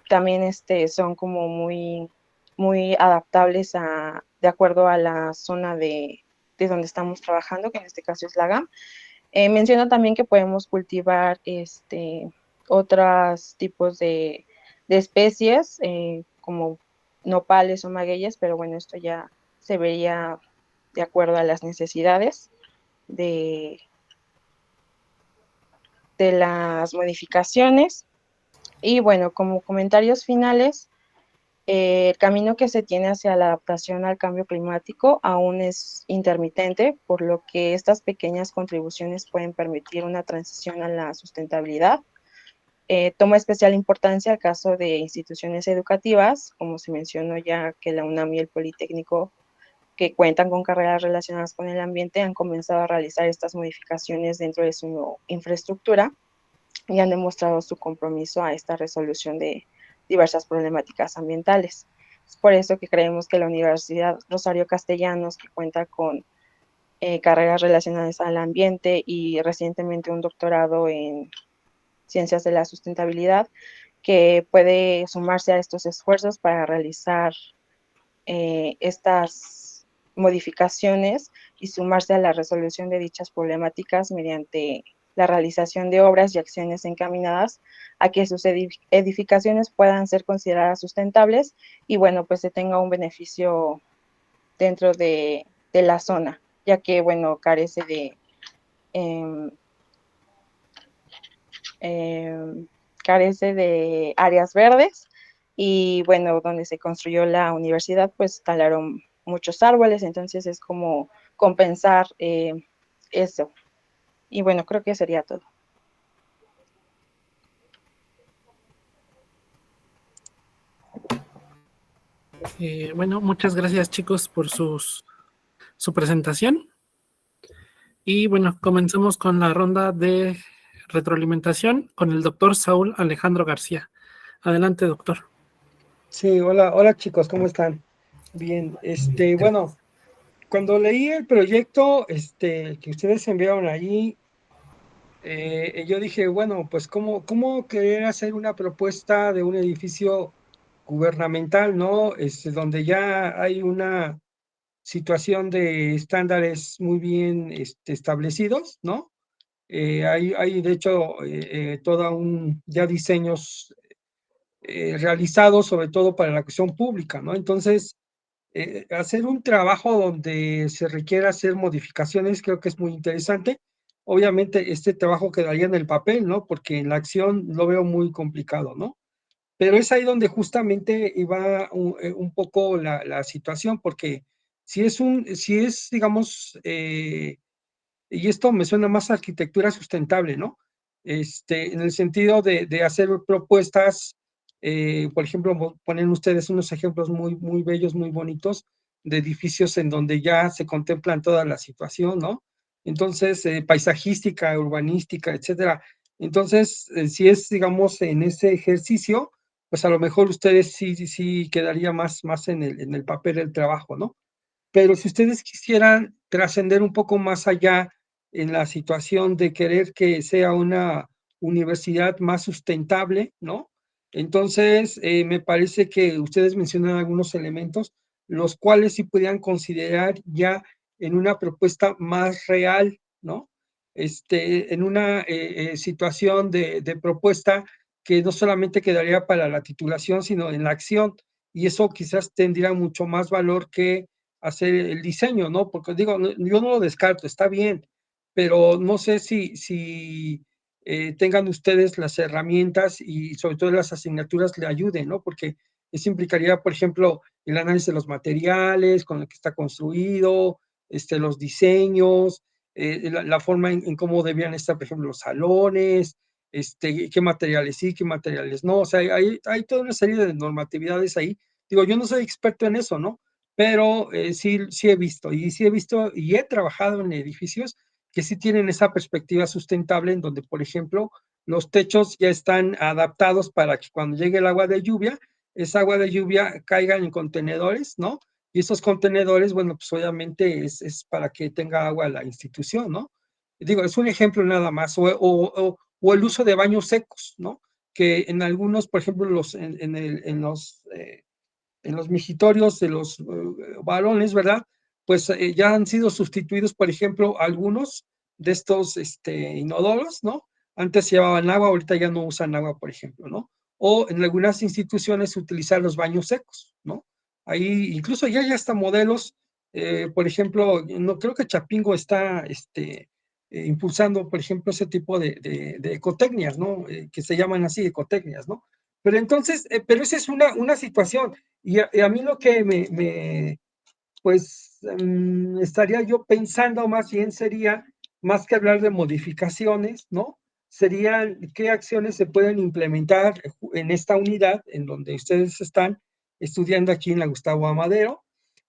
[SPEAKER 7] también son como muy adaptables de acuerdo a la zona de donde estamos trabajando, que en este caso es la GAM. Menciono también que podemos cultivar otros tipos de especies, como nopales o magueyes, pero bueno, esto ya se vería de acuerdo a las necesidades de las modificaciones. Y bueno, como comentarios finales, el camino que se tiene hacia la adaptación al cambio climático aún es intermitente, por lo que estas pequeñas contribuciones pueden permitir una transición a la sustentabilidad. Toma especial importancia el caso de instituciones educativas, como se mencionó ya que la UNAM y el Politécnico, que cuentan con carreras relacionadas con el ambiente, han comenzado a realizar estas modificaciones dentro de su infraestructura y han demostrado su compromiso a esta resolución de diversas problemáticas ambientales. Es por eso que creemos que la Universidad Rosario Castellanos, que cuenta con carreras relacionadas al ambiente y recientemente un doctorado en Ciencias de la Sustentabilidad, que puede sumarse a estos esfuerzos para realizar estas modificaciones y sumarse a la resolución de dichas problemáticas mediante la realización de obras y acciones encaminadas a que sus edificaciones puedan ser consideradas sustentables y bueno, pues se tenga un beneficio dentro de la zona, ya que bueno, carece de áreas verdes y bueno, donde se construyó la universidad pues talaron muchos árboles, entonces es como compensar eso. Y bueno, creo que sería todo.
[SPEAKER 1] Bueno, muchas gracias chicos por su presentación. Y bueno, comenzamos con la ronda de retroalimentación con el doctor Saúl Alejandro García. Adelante, doctor.
[SPEAKER 2] Sí, hola chicos, ¿cómo están? Bien, bueno, cuando leí el proyecto que ustedes enviaron allí, yo dije, bueno, pues cómo querer hacer una propuesta de un edificio gubernamental, ¿no? Donde ya hay una situación de estándares muy bien establecidos, ¿no? Hay de hecho ya diseños realizados sobre todo para la cuestión pública, ¿no? Entonces, hacer un trabajo donde se requiera hacer modificaciones creo que es muy interesante. Obviamente este trabajo quedaría en el papel, ¿no? Porque en la acción lo veo muy complicado, ¿no? Pero es ahí donde justamente iba un poco la situación, porque si es, digamos, y esto me suena más a arquitectura sustentable, ¿no? En el sentido de hacer propuestas, por ejemplo, ponen ustedes unos ejemplos muy bellos, muy bonitos, de edificios en donde ya se contemplan toda la situación, ¿no? Entonces, paisajística, urbanística, etcétera. Entonces, si es, digamos, en ese ejercicio, pues a lo mejor ustedes sí quedaría más en el papel del trabajo, ¿no? Pero si ustedes quisieran trascender un poco más allá en la situación de querer que sea una universidad más sustentable, ¿no? Entonces, me parece que ustedes mencionan algunos elementos, los cuales sí podrían considerar ya en una propuesta más real, ¿no? En una situación de propuesta que no solamente quedaría para la titulación, sino en la acción, y eso quizás tendría mucho más valor que hacer el diseño, ¿no? Porque digo, yo no lo descarto, está bien, pero no sé si tengan ustedes las herramientas y sobre todo las asignaturas le ayuden, ¿no? Porque eso implicaría, por ejemplo, el análisis de los materiales, con el que está construido, los diseños, la forma en cómo debían estar, por ejemplo, los salones, qué materiales sí, qué materiales no. O sea, hay toda una serie de normatividades ahí. Digo, yo no soy experto en eso, ¿no? Pero sí he visto y he trabajado en edificios que sí tienen esa perspectiva sustentable en donde, por ejemplo, los techos ya están adaptados para que cuando llegue el agua de lluvia, esa agua de lluvia caiga en contenedores, ¿no? Y esos contenedores, bueno, pues obviamente es para que tenga agua la institución, ¿no? Digo, es un ejemplo nada más, o el uso de baños secos, ¿no? Que en algunos, por ejemplo, en los mijitorios de los varones, ¿verdad? Pues ya han sido sustituidos, por ejemplo, algunos de estos inodoros, ¿no? Antes llevaban agua, ahorita ya no usan agua, por ejemplo, ¿no? O en algunas instituciones utilizar los baños secos, ¿no? Ahí incluso ya hasta modelos, por ejemplo, no creo que Chapingo está impulsando, por ejemplo, ese tipo de ecotecnias, ¿no? Que se llaman así, ecotecnias, ¿no? Pero entonces, pero esa es una situación. Y a mí lo que pues, estaría yo pensando más bien sería, más que hablar de modificaciones, ¿no? Serían qué acciones se pueden implementar en esta unidad en donde ustedes están estudiando aquí en la Gustavo Amadero,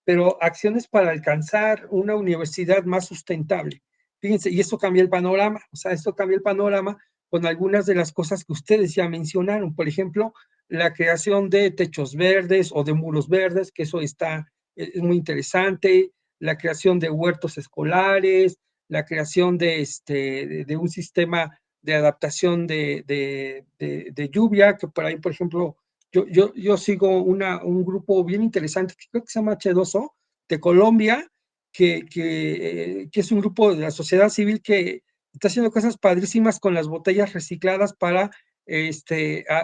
[SPEAKER 2] pero acciones para alcanzar una universidad más sustentable. Fíjense, y esto cambia el panorama, o sea, esto cambia el panorama con algunas de las cosas que ustedes ya mencionaron, por ejemplo, la creación de techos verdes o de muros verdes, que eso es muy interesante, la creación de huertos escolares, la creación de un sistema de adaptación de lluvia, que por ahí, por ejemplo, yo sigo un grupo bien interesante, que creo que se llama H2O, de Colombia, que es un grupo de la sociedad civil que está haciendo cosas padrísimas con las botellas recicladas para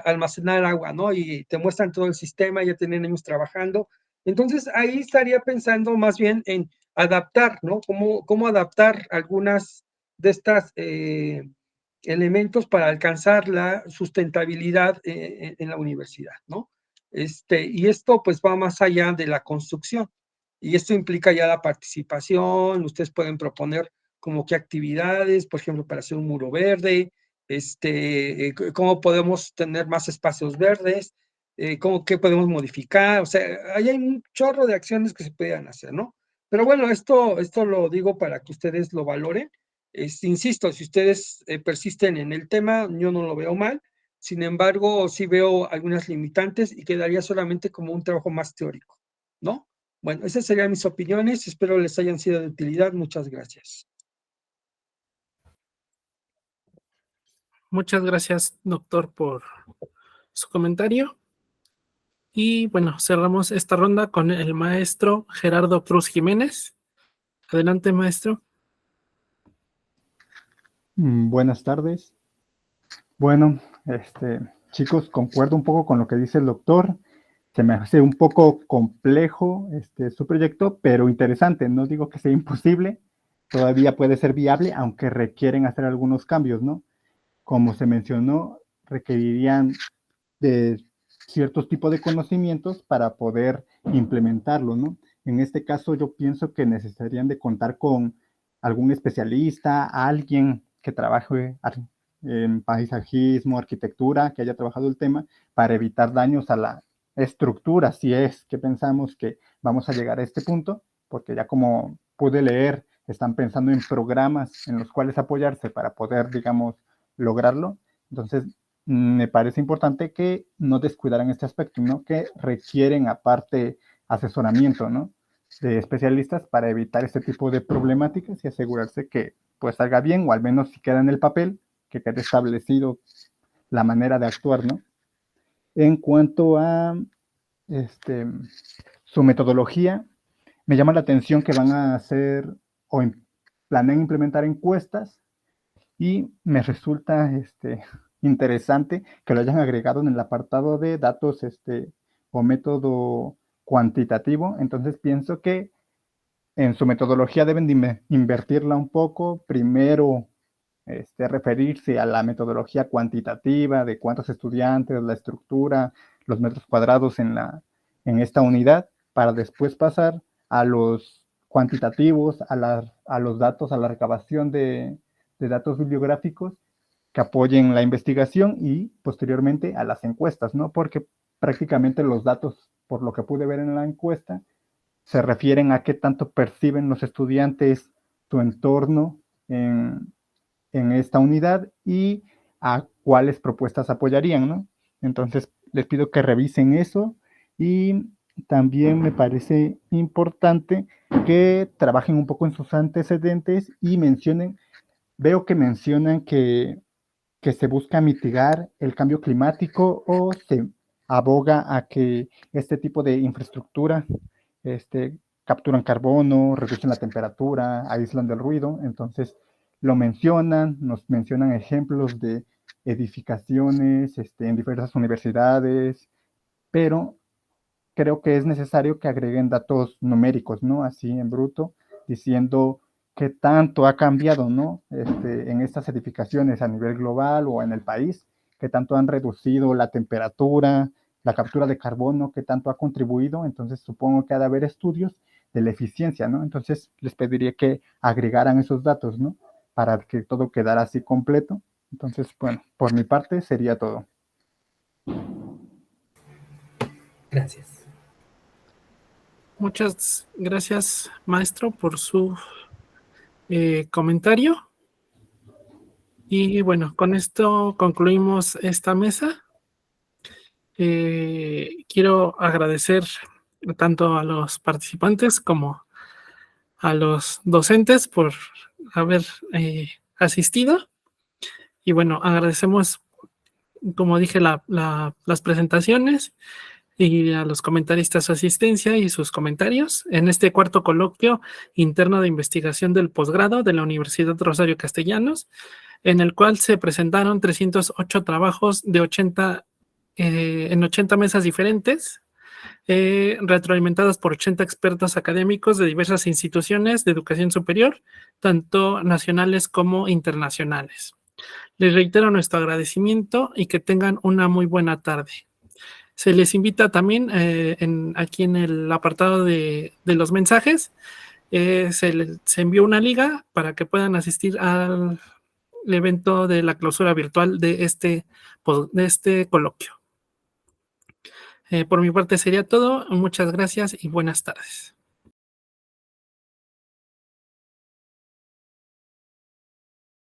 [SPEAKER 2] almacenar agua, ¿no? Y te muestran todo el sistema, ya tienen años trabajando. Entonces, ahí estaría pensando más bien en adaptar, ¿no? Cómo adaptar algunas de estas elementos para alcanzar la sustentabilidad en la universidad, ¿no? Y esto pues va más allá de la construcción. Y esto implica ya la participación, ustedes pueden proponer como qué actividades, por ejemplo, para hacer un muro verde, cómo podemos tener más espacios verdes, qué podemos modificar, o sea, ahí hay un chorro de acciones que se puedan hacer, ¿no? Pero bueno, esto lo digo para que ustedes lo valoren Insisto, si ustedes persisten en el tema, yo no lo veo mal. Sin embargo, sí veo algunas limitantes y quedaría solamente como un trabajo más teórico, ¿no? Bueno, esas serían mis opiniones. Espero les hayan sido de utilidad. Muchas gracias.
[SPEAKER 1] Muchas gracias, doctor, por su comentario. Y bueno, cerramos esta ronda con el maestro Gerardo Cruz Jiménez. Adelante, maestro.
[SPEAKER 4] Buenas tardes. Bueno, chicos, concuerdo un poco con lo que dice el doctor. Se me hace un poco complejo su proyecto, pero interesante. No digo que sea imposible, todavía puede ser viable, aunque requieren hacer algunos cambios, ¿no? Como se mencionó, requerirían de ciertos tipos de conocimientos para poder implementarlo, ¿no? En este caso, yo pienso que necesitarían de contar con algún especialista, alguien que trabaje en paisajismo, arquitectura, que haya trabajado el tema, para evitar daños a la estructura, si es que pensamos que vamos a llegar a este punto, porque ya como pude leer, están pensando en programas en los cuales apoyarse para poder, digamos, lograrlo. Entonces, me parece importante que no descuidaran este aspecto, ¿no? Que requieren aparte asesoramiento, ¿no? De especialistas para evitar este tipo de problemáticas y asegurarse que pues salga bien, o al menos si queda en el papel, que quede establecido la manera de actuar, ¿no? En cuanto a su metodología, me llama la atención que van a hacer o planean implementar encuestas, y me resulta interesante que lo hayan agregado en el apartado de datos o método cuantitativo. Entonces pienso que en su metodología deben de invertirla un poco. Primero, referirse a la metodología cuantitativa de cuántos estudiantes, la estructura, los metros cuadrados en esta unidad, para después pasar a los cuantitativos, a los datos, a la recabación de datos bibliográficos que apoyen la investigación, y posteriormente a las encuestas, ¿no? Porque prácticamente los datos, por lo que pude ver en la encuesta, se refieren a qué tanto perciben los estudiantes su entorno en esta unidad y a cuáles propuestas apoyarían, ¿no? Entonces, les pido que revisen eso, y también me parece importante que trabajen un poco en sus antecedentes y veo que mencionan que se busca mitigar el cambio climático, o se aboga a que este tipo de infraestructura capturan carbono, reducen la temperatura, aíslan del ruido. Entonces lo mencionan, nos mencionan ejemplos de edificaciones en diversas universidades, pero creo que es necesario que agreguen datos numéricos, ¿no? Así en bruto, diciendo qué tanto ha cambiado, ¿no? En estas edificaciones a nivel global o en el país, qué tanto han reducido la temperatura, la captura de carbono, qué tanto ha contribuido. Entonces supongo que ha de haber estudios de la eficiencia, ¿no? Entonces les pediría que agregaran esos datos, ¿no? Para que todo quedara así completo. Entonces, bueno, por mi parte sería todo.
[SPEAKER 6] Gracias.
[SPEAKER 1] Muchas gracias, maestro, por su comentario. Y bueno, con esto concluimos esta mesa. Quiero agradecer tanto a los participantes como a los docentes por haber asistido. Y bueno, agradecemos, como dije, las presentaciones, y a los comentaristas su asistencia y sus comentarios en este cuarto coloquio interno de investigación del posgrado de la Universidad Rosario Castellanos, en el cual se presentaron 308 trabajos de 80 mesas diferentes, retroalimentadas por 80 expertos académicos de diversas instituciones de educación superior, tanto nacionales como internacionales. Les reitero nuestro agradecimiento y que tengan una muy buena tarde. Se les invita también aquí en el apartado de los mensajes, se envió una liga para que puedan asistir al evento de la clausura virtual de este coloquio. Por mi parte sería todo. Muchas gracias y buenas tardes.